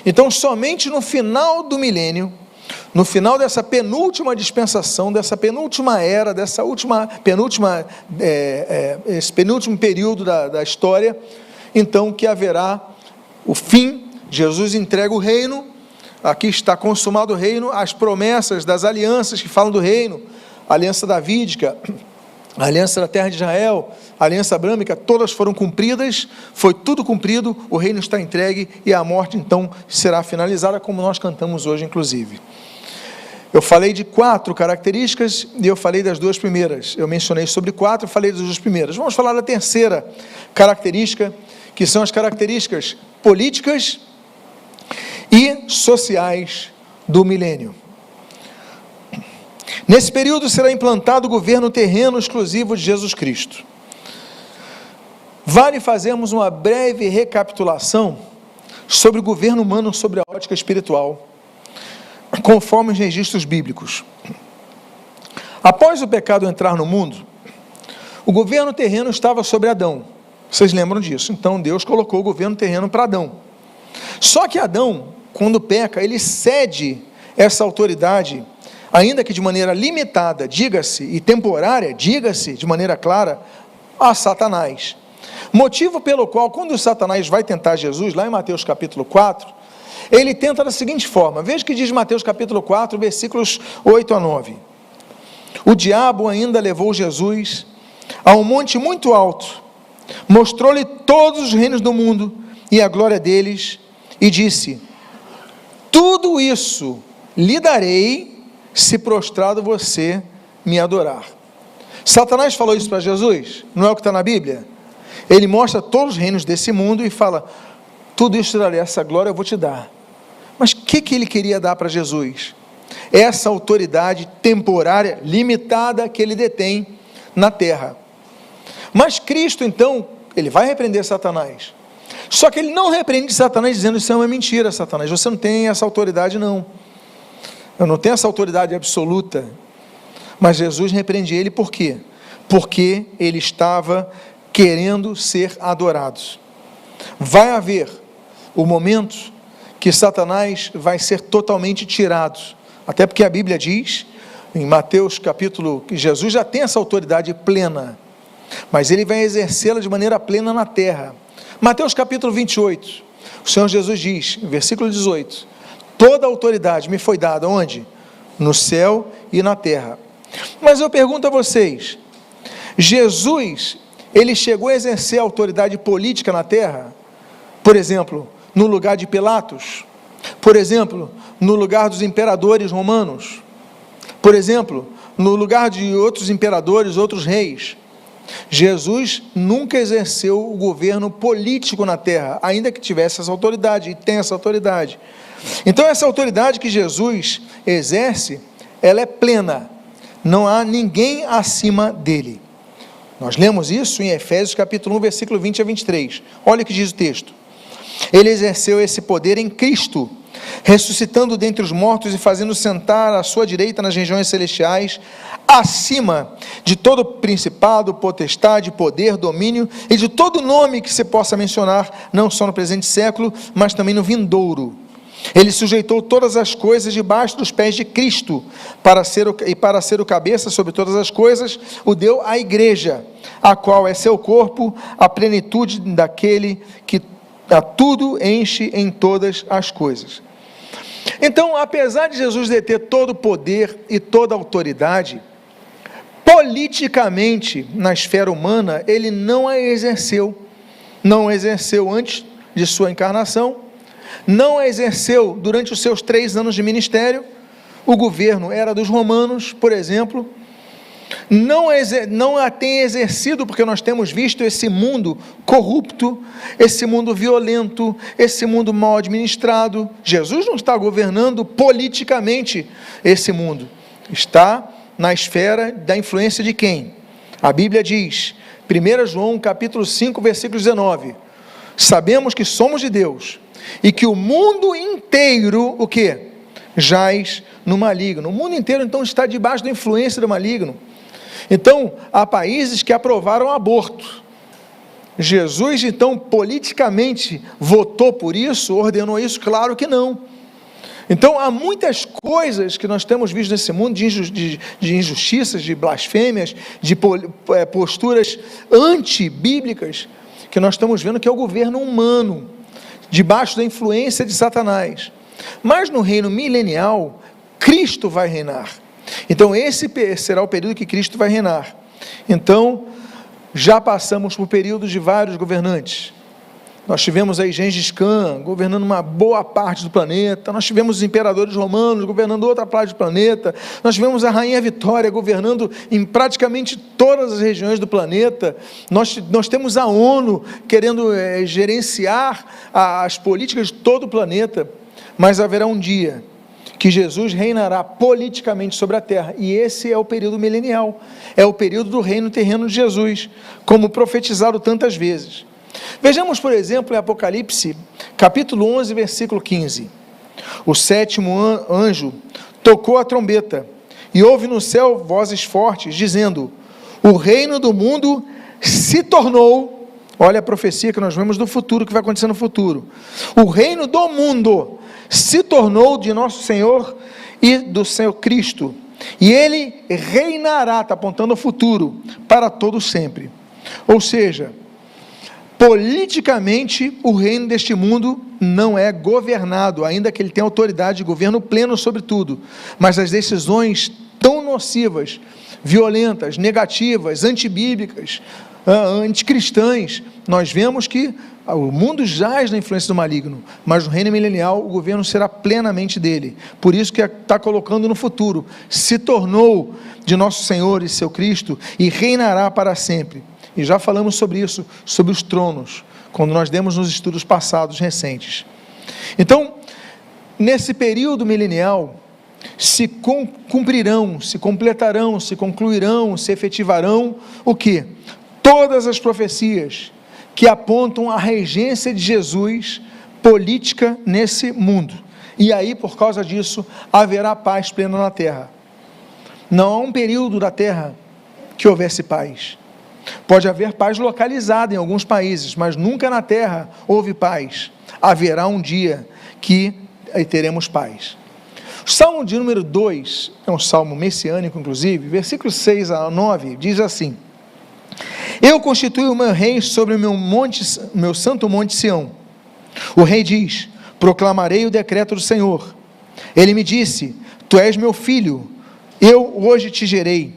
Então, somente no final do milênio, no final dessa penúltima dispensação, dessa penúltima era, esse penúltimo período da história, então que haverá o fim. Jesus entrega o reino, aqui está consumado o reino, as promessas das alianças que falam do reino, a aliança davídica, a aliança da terra de Israel, a aliança abrâmica, todas foram cumpridas, foi tudo cumprido, o reino está entregue e a morte então será finalizada, como nós cantamos hoje inclusive. Eu falei de 4 características e eu falei das 2 primeiras. Eu mencionei sobre 4 e falei das 2 primeiras. Vamos falar da terceira característica, que são as características políticas e sociais do milênio. Nesse período será implantado o governo terreno exclusivo de Jesus Cristo. Vale fazermos uma breve recapitulação sobre o governo humano sobre a ótica espiritual, conforme os registros bíblicos. Após o pecado entrar no mundo, o governo terreno estava sobre Adão. Vocês lembram disso? Então Deus colocou o governo terreno para Adão. Só que Adão, quando peca, ele cede essa autoridade, ainda que de maneira limitada, diga-se, e temporária, diga-se de maneira clara, a Satanás. Motivo pelo qual, quando Satanás vai tentar Jesus, lá em Mateus capítulo 4, ele tenta da seguinte forma, veja o que diz Mateus capítulo 4, versículos 8 a 9. O diabo ainda levou Jesus a um monte muito alto, mostrou-lhe todos os reinos do mundo e a glória deles, e disse: tudo isso lhe darei, se prostrado você me adorar. Satanás falou isso para Jesus, não é o que está na Bíblia? Ele mostra todos os reinos desse mundo e fala: tudo isso darei, essa glória eu vou te dar. Mas o que ele queria dar para Jesus? Essa autoridade temporária, limitada, que ele detém na terra. Mas Cristo, então, ele vai repreender Satanás. Só que ele não repreende Satanás dizendo: isso é uma mentira, Satanás, você não tem essa autoridade não. Eu não tenho essa autoridade absoluta. Mas Jesus repreende ele por quê? Porque ele estava querendo ser adorado. Vai haver o momento que Satanás vai ser totalmente tirado, até porque a Bíblia diz, em Mateus capítulo, que Jesus já tem essa autoridade plena, mas ele vai exercê-la de maneira plena na terra. Mateus capítulo 28, o Senhor Jesus diz, versículo 18, toda a autoridade me foi dada, onde? No céu e na terra. Mas eu pergunto a vocês, Jesus, ele chegou a exercer a autoridade política na terra? Por exemplo, no lugar de Pilatos? Por exemplo, no lugar dos imperadores romanos? Por exemplo, no lugar de outros imperadores, outros reis. Jesus nunca exerceu o governo político na terra, ainda que tivesse essa autoridade, e tem essa autoridade. Então essa autoridade que Jesus exerce, ela é plena, não há ninguém acima dele. Nós lemos isso em Efésios capítulo 1, versículo 20 a 23, olha o que diz o texto. Ele exerceu esse poder em Cristo, ressuscitando dentre os mortos e fazendo sentar à sua direita nas regiões celestiais, acima de todo principado, potestade, poder, domínio e de todo nome que se possa mencionar, não só no presente século, mas também no vindouro. Ele sujeitou todas as coisas debaixo dos pés de Cristo, para ser o cabeça sobre todas as coisas, o deu à igreja, a qual é seu corpo, a plenitude daquele que a tudo enche em todas as coisas. Então, apesar de Jesus deter todo o poder e toda a autoridade, politicamente, na esfera humana, ele não a exerceu. Não a exerceu antes de sua encarnação, não a exerceu durante os seus 3 anos de ministério. O governo era dos romanos, por exemplo. Não a tem exercido, porque nós temos visto esse mundo corrupto, esse mundo violento, esse mundo mal administrado. Jesus não está governando politicamente esse mundo, está na esfera da influência de quem? A Bíblia diz, 1 João capítulo 5, versículo 19, sabemos que somos de Deus, e que o mundo inteiro, o quê? Jaz no maligno. O mundo inteiro então está debaixo da influência do maligno. Então, há países que aprovaram aborto. Jesus, então, politicamente votou por isso, ordenou isso? Claro que não. Então, há muitas coisas que nós temos visto nesse mundo, de injustiças, de blasfêmias, de posturas antibíblicas, que nós estamos vendo que é o governo humano, debaixo da influência de Satanás. Mas no reino milenial, Cristo vai reinar. Então esse será o período que Cristo vai reinar. Então, já passamos por períodos de vários governantes. Nós tivemos aí Gengis Khan governando uma boa parte do planeta, nós tivemos os imperadores romanos governando outra parte do planeta, nós tivemos a Rainha Vitória governando em praticamente todas as regiões do planeta, nós temos a ONU querendo gerenciar as políticas de todo o planeta, mas haverá um dia que Jesus reinará politicamente sobre a terra, e esse é o período milenial, é o período do reino terreno de Jesus, como profetizado tantas vezes. Vejamos, por exemplo, em Apocalipse, capítulo 11, versículo 15, o 7º anjo tocou a trombeta, e houve no céu vozes fortes, dizendo, o reino do mundo se tornou, olha a profecia que nós vemos do futuro, que vai acontecer no futuro, o reino do mundo se tornou de nosso Senhor e do seu Cristo, e ele reinará, está apontando ao futuro, para todo sempre. Ou seja, politicamente o reino deste mundo não é governado, ainda que ele tenha autoridade de governo pleno sobre tudo, mas as decisões tão nocivas, violentas, negativas, antibíblicas, anticristãs, nós vemos que o mundo jaz na influência do maligno, mas no reino milenial o governo será plenamente dele. Por isso que está colocando no futuro, se tornou de nosso Senhor e seu Cristo, e reinará para sempre. E já falamos sobre isso, sobre os tronos, quando nós demos nos estudos passados recentes. Então, nesse período milenial, se cumprirão, se completarão, se concluirão, se efetivarão o quê? Todas as profecias que apontam a regência de Jesus política nesse mundo. E aí, por causa disso, haverá paz plena na terra. Não há um período da terra que houvesse paz. Pode haver paz localizada em alguns países, mas nunca na terra houve paz. Haverá um dia que teremos paz. O Salmo de número 2, é um salmo messiânico inclusive, versículos 6 a 9, diz assim, eu constituí o meu rei sobre o meu santo monte Sião. O rei diz, proclamarei o decreto do Senhor. Ele me disse, tu és meu filho, eu hoje te gerei.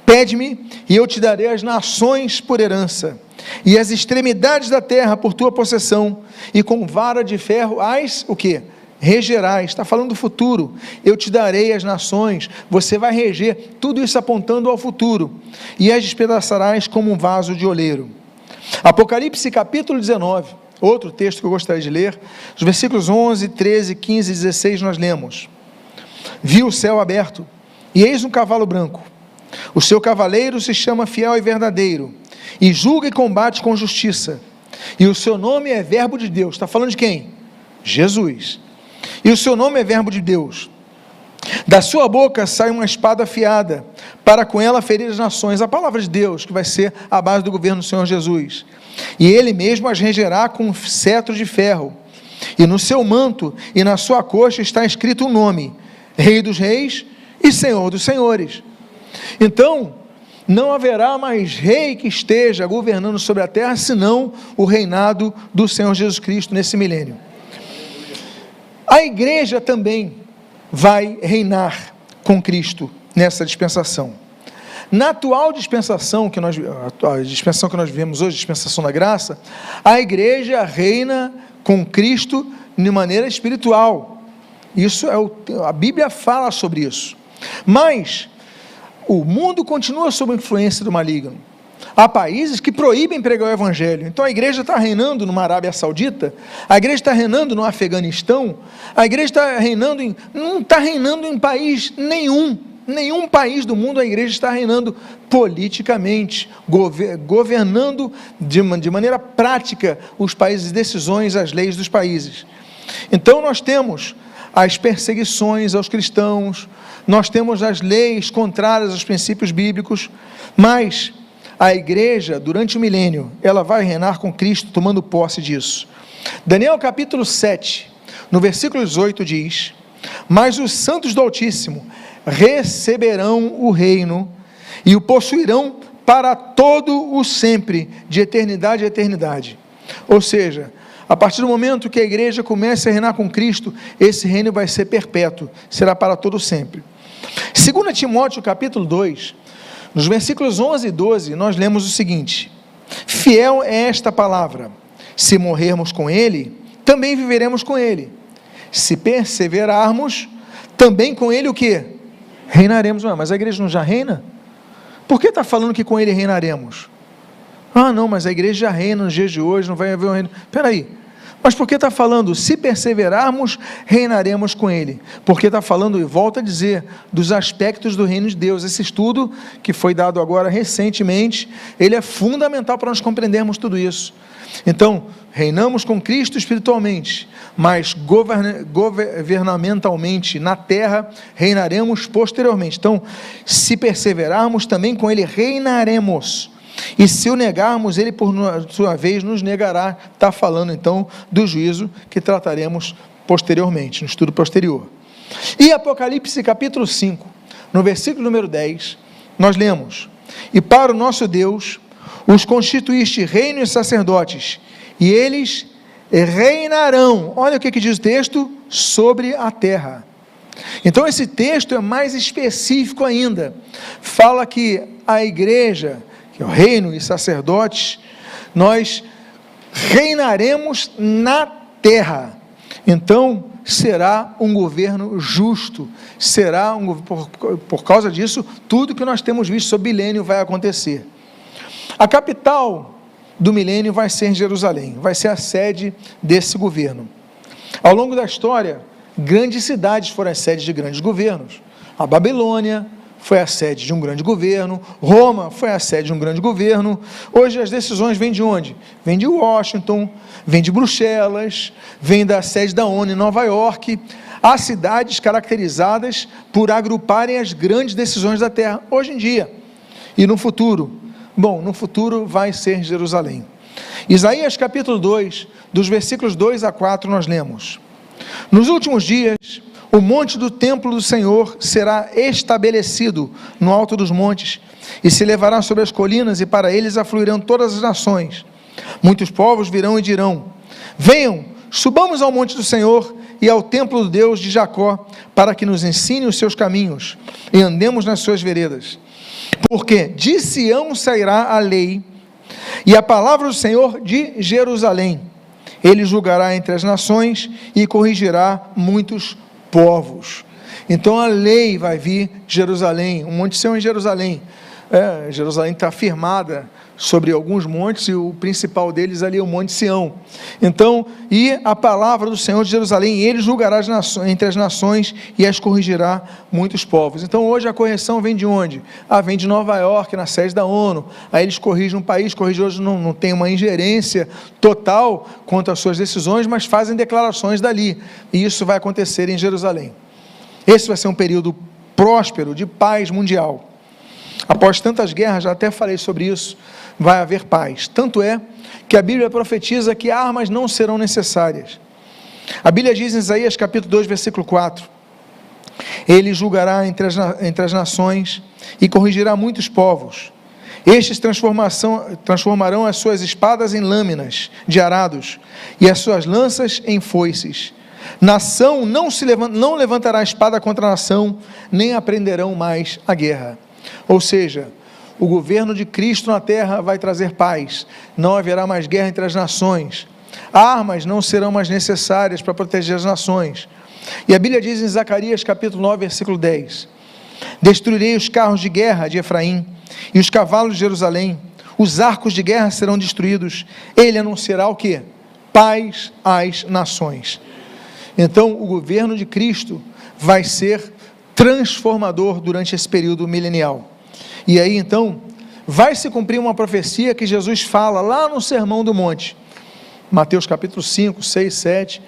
Pede-me e eu te darei as nações por herança, e as extremidades da terra por tua possessão, e com vara de ferro as, o quê? regerás, está falando do futuro, eu te darei as nações, você vai reger, tudo isso apontando ao futuro, e as despedaçarás como um vaso de oleiro. Apocalipse capítulo 19, outro texto que eu gostaria de ler, os versículos 11, 13, 15 e 16 nós lemos: vi o céu aberto, e eis um cavalo branco, o seu cavaleiro se chama Fiel e Verdadeiro, e julga e combate com justiça, e o seu nome é Verbo de Deus. Está falando de quem? Jesus. E o seu nome é Verbo de Deus. Da sua boca sai uma espada afiada, para com ela ferir as nações. A palavra de Deus, que vai ser a base do governo do Senhor Jesus. E ele mesmo as regerá com um cetro de ferro, e no seu manto e na sua coxa está escrito um nome: Rei dos Reis e Senhor dos Senhores. Então, não haverá mais rei que esteja governando sobre a terra, senão o reinado do Senhor Jesus Cristo nesse milênio. A igreja também vai reinar com Cristo nessa dispensação. Na atual dispensação a dispensação que nós vivemos hoje, a dispensação da graça, a igreja reina com Cristo de maneira espiritual. Isso a Bíblia fala sobre isso. Mas o mundo continua sob a influência do maligno. Há países que proíbem pregar o evangelho. Então a igreja está reinando numa Arábia Saudita, a igreja está reinando no Afeganistão, a igreja está reinando não está reinando em país nenhum país do mundo a igreja está reinando politicamente, governando de maneira prática os países, decisões, as leis dos países. Então nós temos as perseguições aos cristãos, nós temos as leis contrárias aos princípios bíblicos, mas a igreja, durante o milênio, ela vai reinar com Cristo, tomando posse disso. Daniel capítulo 7, no versículo 18 diz: mas os santos do Altíssimo receberão o reino e o possuirão para todo o sempre, de eternidade a eternidade. Ou seja, a partir do momento que a igreja comece a reinar com Cristo, esse reino vai ser perpétuo, será para todo sempre. 2 Timóteo capítulo 2, nos versículos 11 e 12, nós lemos o seguinte: fiel é esta palavra, se morrermos com ele, também viveremos com ele, se perseverarmos, também com ele o quê? Reinaremos. Mas a igreja não já reina? Por que está falando que com ele reinaremos? Não, mas a igreja já reina nos dias de hoje, não vai haver um reino. Espera aí, mas por que está falando, se perseverarmos, reinaremos com ele? Porque está falando, e volta a dizer, dos aspectos do reino de Deus. Esse estudo, que foi dado agora recentemente, ele é fundamental para nós compreendermos tudo isso. Então, reinamos com Cristo espiritualmente, mas governamentalmente na terra, reinaremos posteriormente. Então, se perseverarmos, também com ele reinaremos. E se o negarmos, ele por sua vez nos negará. Está falando então do juízo que trataremos posteriormente, no estudo posterior. E Apocalipse capítulo 5, no versículo número 10, nós lemos: e para o nosso Deus os constituíste reino e sacerdotes, e eles reinarão. Olha o que diz o texto: sobre a terra. Então esse texto é mais específico ainda, fala que a igreja, que é o reino e sacerdotes, nós reinaremos na terra. Então será um governo justo, será por causa disso, tudo que nós temos visto sobre o milênio vai acontecer. A capital do milênio vai ser em Jerusalém, vai ser a sede desse governo. Ao longo da história, grandes cidades foram as sedes de grandes governos. A Babilônia foi a sede de um grande governo, Roma foi a sede de um grande governo. Hoje as decisões vêm de onde? Vêm de Washington, vêm de Bruxelas, vêm da sede da ONU em Nova York. Há cidades caracterizadas por agruparem as grandes decisões da terra, hoje em dia. E no futuro? Bom, no futuro vai ser Jerusalém. Isaías capítulo 2, dos versículos 2 a 4 nós lemos: nos últimos dias, o monte do templo do Senhor será estabelecido no alto dos montes, e se levará sobre as colinas, e para eles afluirão todas as nações. Muitos povos virão e dirão: venham, subamos ao monte do Senhor e ao templo do Deus de Jacó, para que nos ensine os seus caminhos, e andemos nas suas veredas. Porque de Sião sairá a lei, e a palavra do Senhor de Jerusalém, Ele julgará entre as nações e corrigirá muitos povos. Então a lei vai vir de Jerusalém, o Monte Sião em Jerusalém. Jerusalém está firmada sobre alguns montes, e o principal deles ali é o Monte Sião. Então, e a palavra do Senhor de Jerusalém, ele julgará as nações, entre as nações e as corrigirá muitos povos. Então hoje a correção vem de onde? Vem de Nova York, na sede da ONU. Aí eles corrigem um país, hoje não tem uma ingerência total quanto às suas decisões, mas fazem declarações dali, e isso vai acontecer em Jerusalém. Esse vai ser um período próspero de paz mundial. Após tantas guerras, já até falei sobre isso, vai haver paz. Tanto é que a Bíblia profetiza que armas não serão necessárias. A Bíblia diz em Isaías capítulo 2, versículo 4, ele julgará entre as nações e corrigirá muitos povos. Estes transformarão as suas espadas em lâminas de arados e as suas lanças em foices. Nação não levantará espada contra a nação, nem aprenderão mais a guerra. Ou seja, o governo de Cristo na terra vai trazer paz, não haverá mais guerra entre as nações, armas não serão mais necessárias para proteger as nações. E a Bíblia diz em Zacarias capítulo 9, versículo 10, destruirei os carros de guerra de Efraim e os cavalos de Jerusalém, os arcos de guerra serão destruídos, ele anunciará o quê? Paz às nações. Então o governo de Cristo vai ser transformador durante esse período milenial. E aí então vai se cumprir uma profecia que Jesus fala lá no Sermão do Monte, Mateus capítulo 5, 6, 7,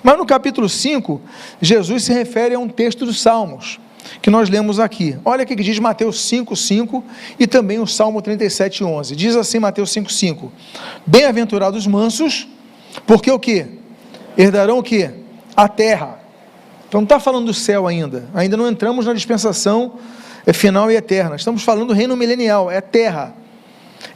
mas no capítulo 5 Jesus se refere a um texto dos Salmos que nós lemos aqui. Olha o que diz Mateus 5, 5 e também o Salmo 37, 11, diz assim Mateus 5, 5, bem-aventurados os mansos, porque o que? Herdarão o que? A terra. Então não está falando do céu ainda não entramos na dispensação final e eterna, estamos falando do reino milenial, é terra,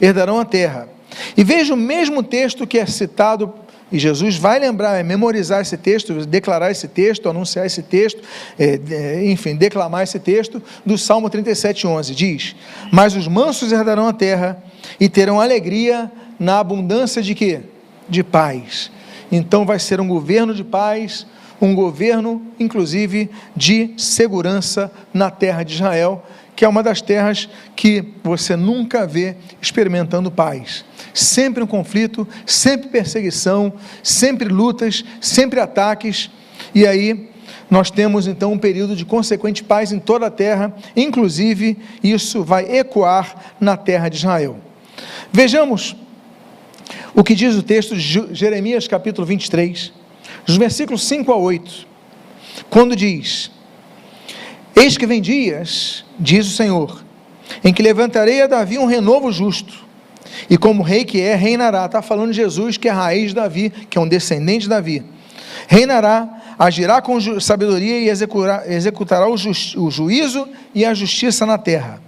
herdarão a terra. E veja o mesmo texto que é citado, e Jesus vai lembrar, memorizar esse texto, declarar esse texto, anunciar esse texto, enfim, declamar esse texto, do Salmo 37, 11, diz, mas os mansos herdarão a terra, e terão alegria na abundância de quê? De paz. Então vai ser um governo de paz, um governo, inclusive, de segurança na terra de Israel, que é uma das terras que você nunca vê experimentando paz. Sempre um conflito, sempre perseguição, sempre lutas, sempre ataques, e aí nós temos então um período de consequente paz em toda a terra, inclusive isso vai ecoar na terra de Israel. Vejamos o que diz o texto de Jeremias capítulo 23, os versículos 5 a 8, quando diz, eis que vem dias, diz o Senhor, em que levantarei a Davi um renovo justo, e como rei que é, reinará. Está falando de Jesus, que é a raiz de Davi, que é um descendente de Davi, reinará, agirá com sabedoria e executará o juízo e a justiça na terra.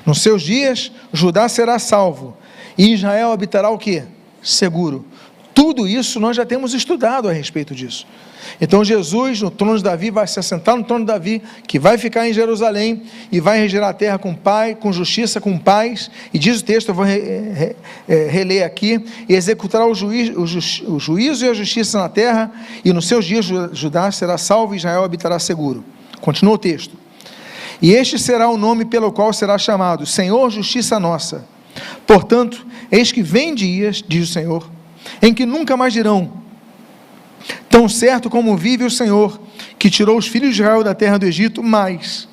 Nos seus dias, Judá será salvo, e Israel habitará o quê? Seguro. Tudo isso nós já temos estudado a respeito disso. Então Jesus, no trono de Davi, vai se assentar no trono de Davi, que vai ficar em Jerusalém, e vai reger a terra com paz, com justiça, com paz, e diz o texto, eu vou reler aqui, e executará o juízo e a justiça na terra, e nos seus dias Judá será salvo, e Israel habitará seguro. Continua o texto. E este será o nome pelo qual será chamado, Senhor, justiça nossa. Portanto, eis que vem dias, diz o Senhor, em que nunca mais dirão, tão certo como vive o Senhor, que tirou os filhos de Israel da terra do Egito, mas,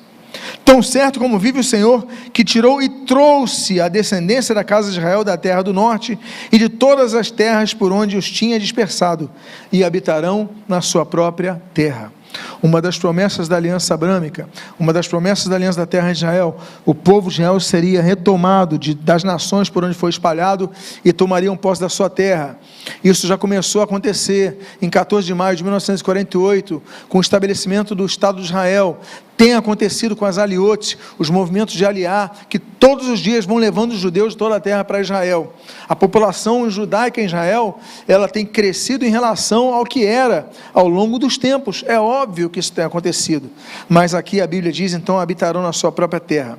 tão certo como vive o Senhor, que tirou e trouxe a descendência da casa de Israel da terra do norte, e de todas as terras por onde os tinha dispersado, e habitarão na sua própria terra. Uma das promessas da aliança abrâmica, uma das promessas da aliança da terra de Israel, o povo de Israel seria retomado das nações por onde foi espalhado e tomariam posse da sua terra. Isso já começou a acontecer em 14 de maio de 1948, com o estabelecimento do Estado de Israel. Tem acontecido com as aliotes, os movimentos de aliar, que todos os dias vão levando os judeus de toda a terra para Israel. A população judaica em Israel, ela tem crescido em relação ao que era ao longo dos tempos. É óbvio que isso tem acontecido, mas aqui a Bíblia diz, então habitarão na sua própria terra.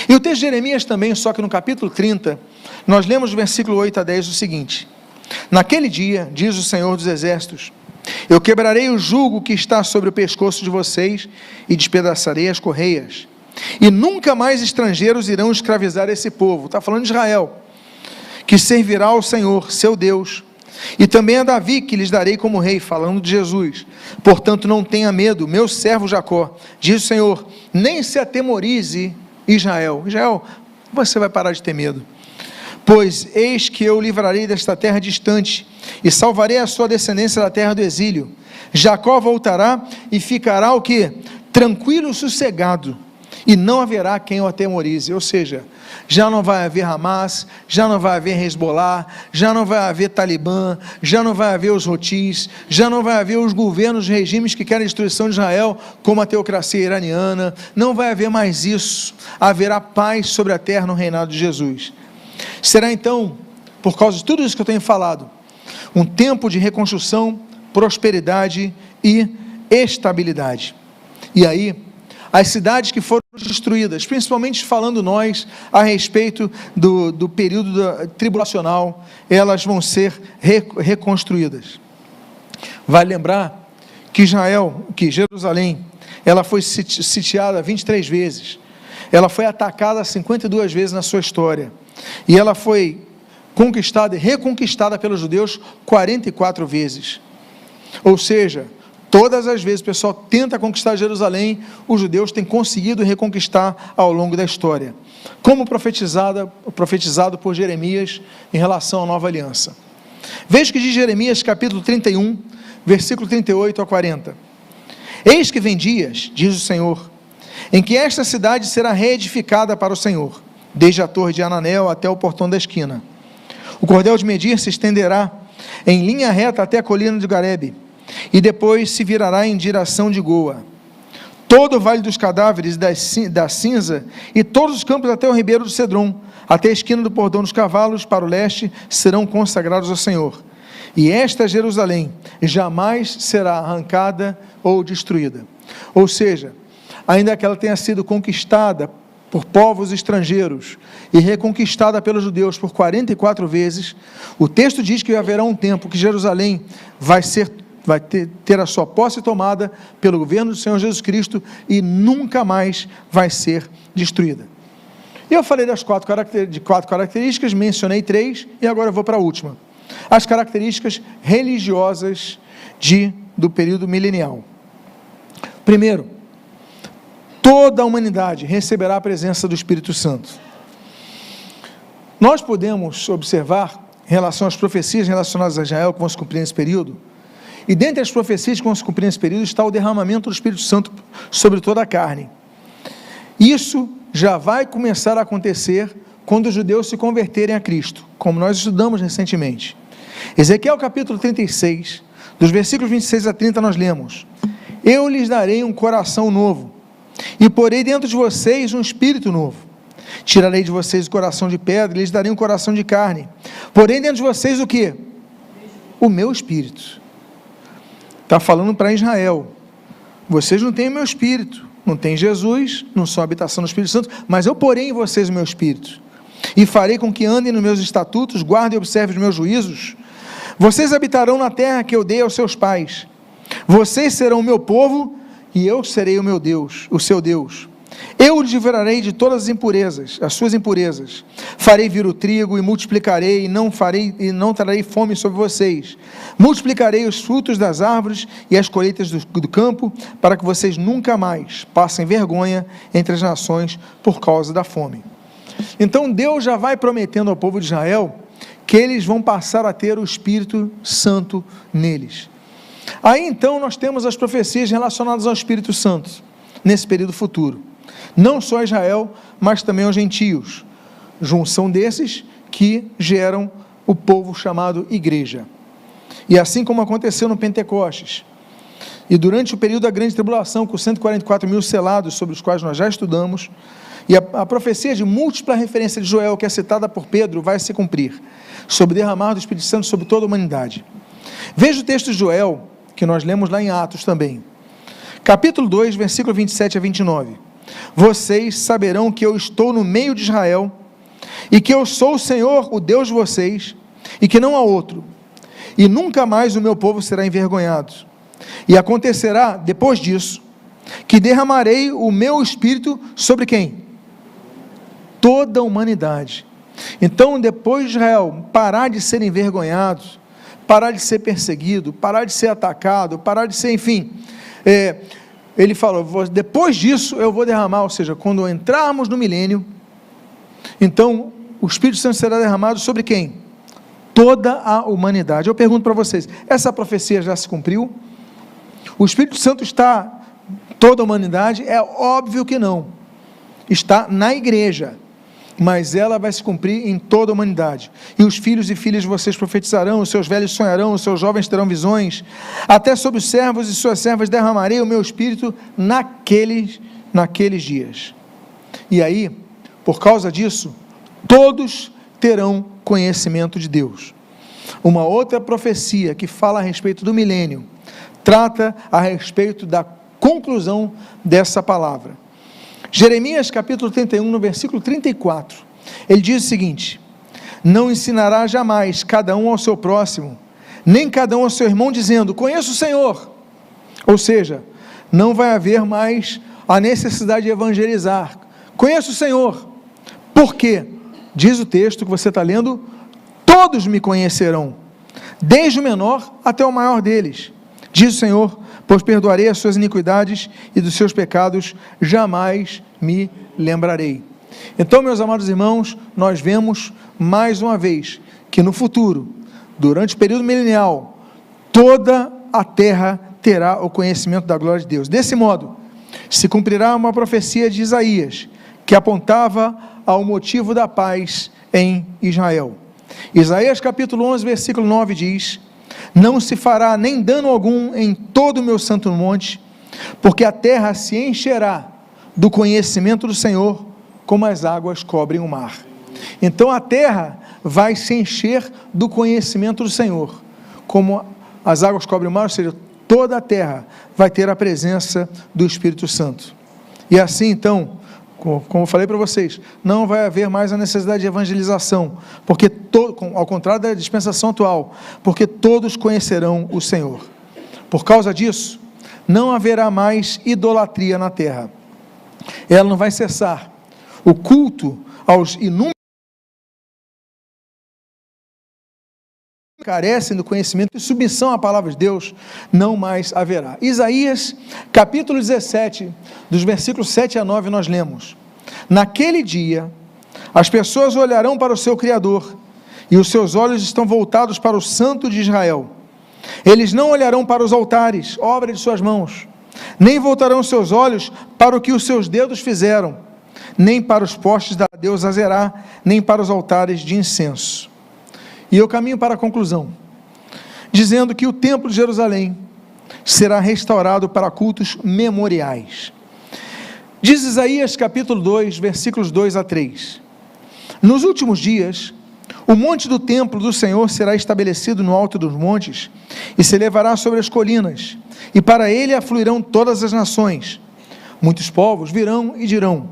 E o texto de Jeremias também, só que no capítulo 30, nós lemos do versículo 8 a 10 o seguinte, Naquele dia, diz o Senhor dos Exércitos, eu quebrarei o jugo que está sobre o pescoço de vocês e despedaçarei as correias. E nunca mais estrangeiros irão escravizar esse povo. Está falando de Israel, que servirá ao Senhor, seu Deus. E também a Davi, que lhes darei como rei, falando de Jesus. Portanto, não tenha medo, meu servo Jacó, diz o Senhor, nem se atemorize, Israel. Israel, você vai parar de ter medo. Pois eis que eu o livrarei desta terra distante, e salvarei a sua descendência da terra do exílio. Jacó voltará e ficará o quê? Tranquilo e sossegado, e não haverá quem o atemorize. Ou seja, já não vai haver Hamas, já não vai haver Hezbollah, já não vai haver Talibã, já não vai haver os Houthis, já não vai haver os governos, regimes que querem a destruição de Israel, como a teocracia iraniana. Não vai haver mais isso. Haverá paz sobre a terra no reinado de Jesus. Será então, por causa de tudo isso que eu tenho falado, um tempo de reconstrução, prosperidade e estabilidade. E aí, as cidades que foram destruídas, principalmente falando nós a respeito do período tribulacional, elas vão ser reconstruídas. Vale lembrar que Jerusalém, ela foi sitiada 23 vezes, ela foi atacada 52 vezes na sua história, e ela foi conquistada e reconquistada pelos judeus 44 vezes. Ou seja, todas as vezes o pessoal tenta conquistar Jerusalém, os judeus têm conseguido reconquistar ao longo da história, como profetizado por Jeremias em relação à nova aliança. Veja que diz Jeremias capítulo 31, versículo 38 a 40. Eis que vem dias, diz o Senhor, em que esta cidade será reedificada para o Senhor, desde a torre de Ananel até o portão da esquina. O cordel de medir se estenderá em linha reta até a colina de Garebe, e depois se virará em direção de Goa. Todo o vale dos cadáveres da cinza, e todos os campos até o ribeiro do Cedron, até a esquina do portão dos cavalos, para o leste, serão consagrados ao Senhor. E esta Jerusalém jamais será arrancada ou destruída. Ou seja, ainda que ela tenha sido conquistada por povos estrangeiros e reconquistada pelos judeus por 44 vezes, o texto diz que haverá um tempo que Jerusalém vai ter a sua posse tomada pelo governo do Senhor Jesus Cristo e nunca mais vai ser destruída. Eu falei de quatro características, mencionei 3 e agora eu vou para a última. As características religiosas do período milenial. Primeiro, toda a humanidade receberá a presença do Espírito Santo. Nós podemos observar, em relação às profecias relacionadas a Israel, que vão se cumprir nesse período, e dentre as profecias que vão se cumprir nesse período, está o derramamento do Espírito Santo sobre toda a carne. Isso já vai começar a acontecer quando os judeus se converterem a Cristo, como nós estudamos recentemente. Ezequiel capítulo 36, dos versículos 26 a 30, nós lemos: eu lhes darei um coração novo, e porei dentro de vocês um espírito novo. Tirarei de vocês o coração de pedra, e lhes darei um coração de carne. Porém dentro de vocês o quê? O meu espírito. Está falando para Israel. Vocês não têm o meu espírito, não têm Jesus, não são a habitação do Espírito Santo, mas eu porei em vocês o meu espírito, e farei com que andem nos meus estatutos, guardem e observem os meus juízos. Vocês habitarão na terra que eu dei aos seus pais. Vocês serão o meu povo, e eu serei o meu Deus, o seu Deus. Eu os livrarei de todas as impurezas, as suas impurezas. Farei vir o trigo e multiplicarei, e não trarei fome sobre vocês. Multiplicarei os frutos das árvores e as colheitas do campo, para que vocês nunca mais passem vergonha entre as nações por causa da fome. Então Deus já vai prometendo ao povo de Israel que eles vão passar a ter o Espírito Santo neles. Aí então nós temos as profecias relacionadas ao Espírito Santo, nesse período futuro. Não só a Israel, mas também aos gentios, junção desses que geram o povo chamado igreja. E assim como aconteceu no Pentecostes, e durante o período da grande tribulação, com 144 mil selados, sobre os quais nós já estudamos, e a profecia de múltipla referência de Joel, que é citada por Pedro, vai se cumprir, sobre derramar do Espírito Santo sobre toda a humanidade. Veja o texto de Joel, que nós lemos lá em Atos também, capítulo 2, versículo 27 a 29. Vocês saberão que eu estou no meio de Israel, e que eu sou o Senhor, o Deus de vocês, e que não há outro. e nunca mais o meu povo será envergonhado. E acontecerá, depois disso, que derramarei o meu espírito sobre quem? Toda a humanidade. Então, depois de Israel parar de ser envergonhado, parar de ser perseguido, parar de ser atacado, parar de ser, enfim, ele falou, depois disso eu vou derramar, ou seja, quando entrarmos no milênio, então o Espírito Santo será derramado sobre quem? Toda a humanidade. Eu pergunto para vocês, essa profecia já se cumpriu? O Espírito Santo está toda a humanidade? É óbvio que não, está na igreja, mas ela vai se cumprir em toda a humanidade. E os filhos e filhas de vocês profetizarão, os seus velhos sonharão, os seus jovens terão visões, até sobre os servos e suas servas derramarei o meu espírito naqueles dias. E aí, por causa disso, todos terão conhecimento de Deus. Uma outra profecia que fala a respeito do milênio, trata a respeito da conclusão dessa palavra. Jeremias capítulo 31, no versículo 34, ele diz o seguinte: não ensinará jamais cada um ao seu próximo, nem cada um ao seu irmão, dizendo, conheço o Senhor. Ou seja, não vai haver mais a necessidade de evangelizar, conheço o Senhor, porque, diz o texto que você está lendo, todos me conhecerão, desde o menor até o maior deles, diz o Senhor, pois perdoarei as suas iniquidades e dos seus pecados jamais me lembrarei. Então, meus amados irmãos, nós vemos mais uma vez que no futuro, durante o período milenial, toda a terra terá o conhecimento da glória de Deus. Desse modo, se cumprirá uma profecia de Isaías, que apontava ao motivo da paz em Israel. Isaías capítulo 11, versículo 9 diz, não se fará nem dano algum em todo o meu santo monte, porque a terra se encherá do conhecimento do Senhor, como as águas cobrem o mar. Então a terra vai se encher do conhecimento do Senhor, como as águas cobrem o mar, ou seja, toda a terra vai ter a presença do Espírito Santo. E assim então, como eu falei para vocês, não vai haver mais a necessidade de evangelização, porque ao contrário da dispensação atual, porque todos conhecerão o Senhor. Por causa disso, não haverá mais idolatria na terra, ela não vai cessar. O culto aos inúmeros que carecem do conhecimento e submissão à palavra de Deus, não mais haverá. Isaías, capítulo 17, dos versículos 7 a 9, nós lemos, naquele dia, as pessoas olharão para o seu Criador, e os seus olhos estão voltados para o Santo de Israel. Eles não olharão para os altares, obra de suas mãos, nem voltarão seus olhos para o que os seus dedos fizeram, nem para os postes da deusa Azerá, nem para os altares de incenso. E eu caminho para a conclusão, dizendo que o templo de Jerusalém será restaurado para cultos memoriais. Diz Isaías capítulo 2, versículos 2 a 3, nos últimos dias, o monte do templo do Senhor será estabelecido no alto dos montes, e se elevará sobre as colinas, e para ele afluirão todas as nações. Muitos povos virão e dirão,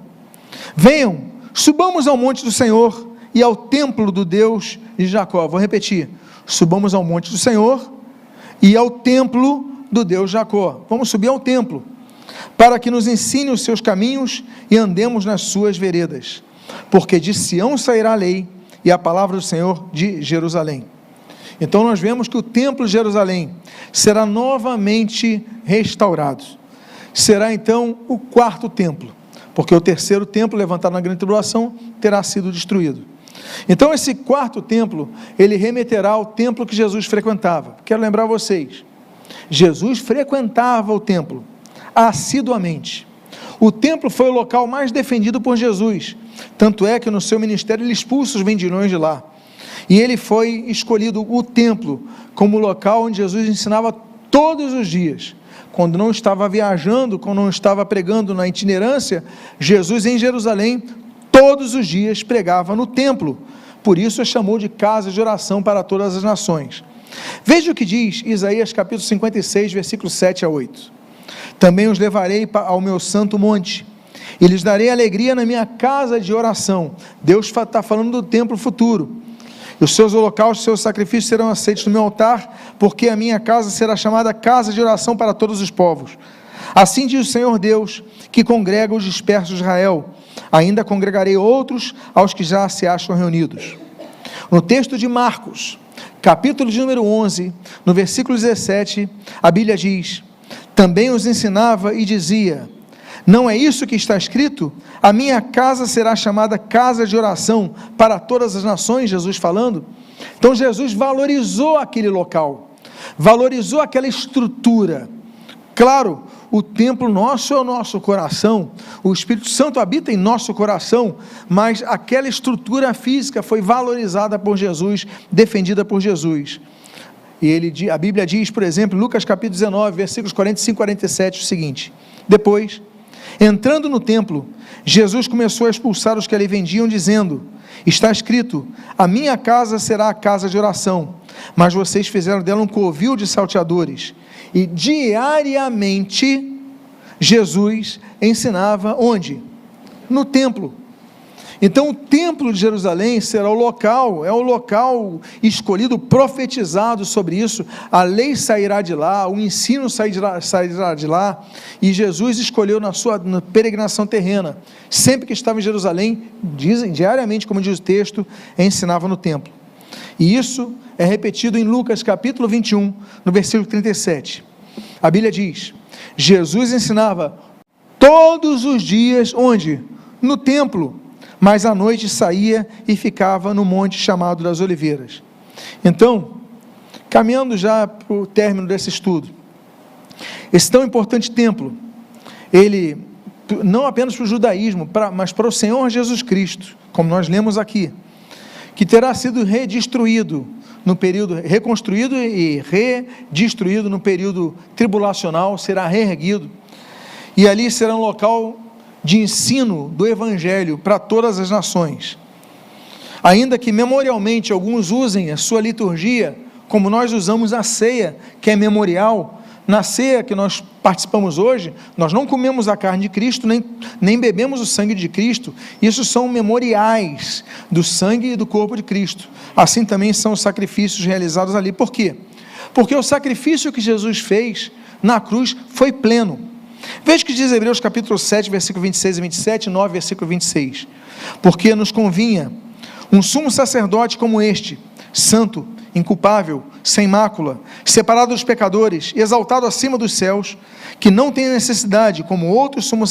venham, subamos ao monte do Senhor, e ao templo do Deus de Jacó. Vou repetir, subamos ao monte do Senhor, e ao templo do Deus de Jacó. Vamos subir ao templo, para que nos ensine os seus caminhos, e andemos nas suas veredas, porque de Sião sairá a lei, e a palavra do Senhor de Jerusalém. Então nós vemos que o templo de Jerusalém será novamente restaurado. Será então o quarto templo, porque o terceiro templo, levantado na grande tribulação, terá sido destruído. Então esse quarto templo, ele remeterá ao templo que Jesus frequentava. Quero lembrar vocês, Jesus frequentava o templo assiduamente. O templo foi o local mais defendido por Jesus, tanto é que no seu ministério ele expulsa os vendilhões de lá, e ele foi escolhido o templo como local onde Jesus ensinava todos os dias. Quando não estava viajando, quando não estava pregando na itinerância, Jesus em Jerusalém todos os dias pregava no templo, por isso a chamou de casa de oração para todas as nações. Veja o que diz Isaías capítulo 56, versículos 7 a 8, também os levarei ao meu santo monte, e lhes darei alegria na minha casa de oração. Deus está falando do templo futuro, Os seus holocaustos, os seus sacrifícios serão aceitos no meu altar, porque a minha casa será chamada casa de oração para todos os povos. Assim diz o Senhor Deus, que congrega os dispersos de Israel. Ainda congregarei outros aos que já se acham reunidos. No texto de Marcos, capítulo de número 11, no versículo 17, a Bíblia diz: também os ensinava e dizia: não é isso que está escrito? A minha casa será chamada casa de oração para todas as nações, Jesus falando. Então Jesus valorizou aquele local, valorizou aquela estrutura. Claro, o templo nosso é o nosso coração, o Espírito Santo habita em nosso coração, mas aquela estrutura física foi valorizada por Jesus, defendida por Jesus. E a Bíblia diz, por exemplo, Lucas capítulo 19, versículos 45 e 47, o seguinte: depois, entrando no templo, Jesus começou a expulsar os que ali vendiam, dizendo: está escrito, a minha casa será a casa de oração, mas vocês fizeram dela um covil de salteadores. E diariamente, Jesus ensinava onde? No templo. Então o templo de Jerusalém será o local, é o local escolhido, profetizado sobre isso, a lei sairá de lá, o ensino sairá de lá, e Jesus escolheu na peregrinação terrena, sempre que estava em Jerusalém, diariamente, como diz o texto, ensinava no templo. E isso é repetido em Lucas capítulo 21, no versículo 37. A Bíblia diz: Jesus ensinava todos os dias, onde? No templo, mas à noite saía e ficava no monte chamado das Oliveiras. Então, caminhando já para o término desse estudo, esse tão importante templo, ele, não apenas para o judaísmo, mas para o Senhor Jesus Cristo, como nós lemos aqui, que terá sido reconstruído reconstruído e redestruído no período tribulacional, será reerguido, e ali será um local de ensino do Evangelho para todas as nações. Ainda que memorialmente alguns usem a sua liturgia, como nós usamos a ceia, que é memorial. Na ceia que nós participamos hoje, nós não comemos a carne de Cristo, nem bebemos o sangue de Cristo. Isso são memoriais do sangue e do corpo de Cristo. Assim também são os sacrifícios realizados ali. Por quê? Porque o sacrifício que Jesus fez na cruz foi pleno. Veja o que diz Hebreus capítulo 7, versículo 26 e 27, 9, versículo 26. Porque nos convinha um sumo sacerdote como este, santo, inculpável, sem mácula, separado dos pecadores, exaltado acima dos céus, que não tem necessidade, como outros sumos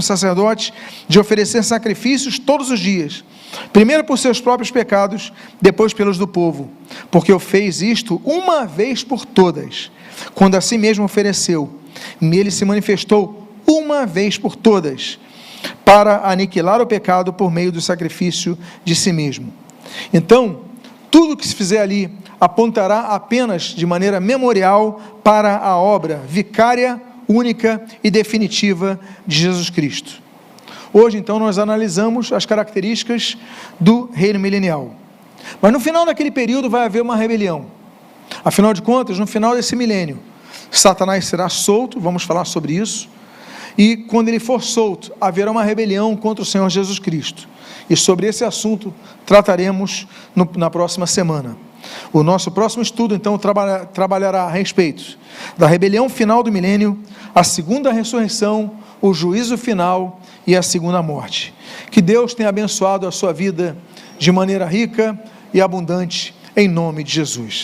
sacerdotes, de oferecer sacrifícios todos os dias, primeiro por seus próprios pecados, depois pelos do povo, porque o fez isto uma vez por todas, quando a si mesmo ofereceu, nele se manifestou uma vez por todas, para aniquilar o pecado por meio do sacrifício de si mesmo. Então, tudo que se fizer ali apontará apenas de maneira memorial para a obra vicária, única e definitiva de Jesus Cristo. Hoje, então, nós analisamos as características do reino milenial. Mas no final daquele período vai haver uma rebelião. Afinal de contas, no final desse milênio, Satanás será solto, vamos falar sobre isso, e quando ele for solto, haverá uma rebelião contra o Senhor Jesus Cristo. E sobre esse assunto trataremos na próxima semana. O nosso próximo estudo, então, trabalhará a respeito da rebelião final do milênio, a segunda ressurreição, o juízo final e a segunda morte. Que Deus tenha abençoado a sua vida de maneira rica e abundante, em nome de Jesus.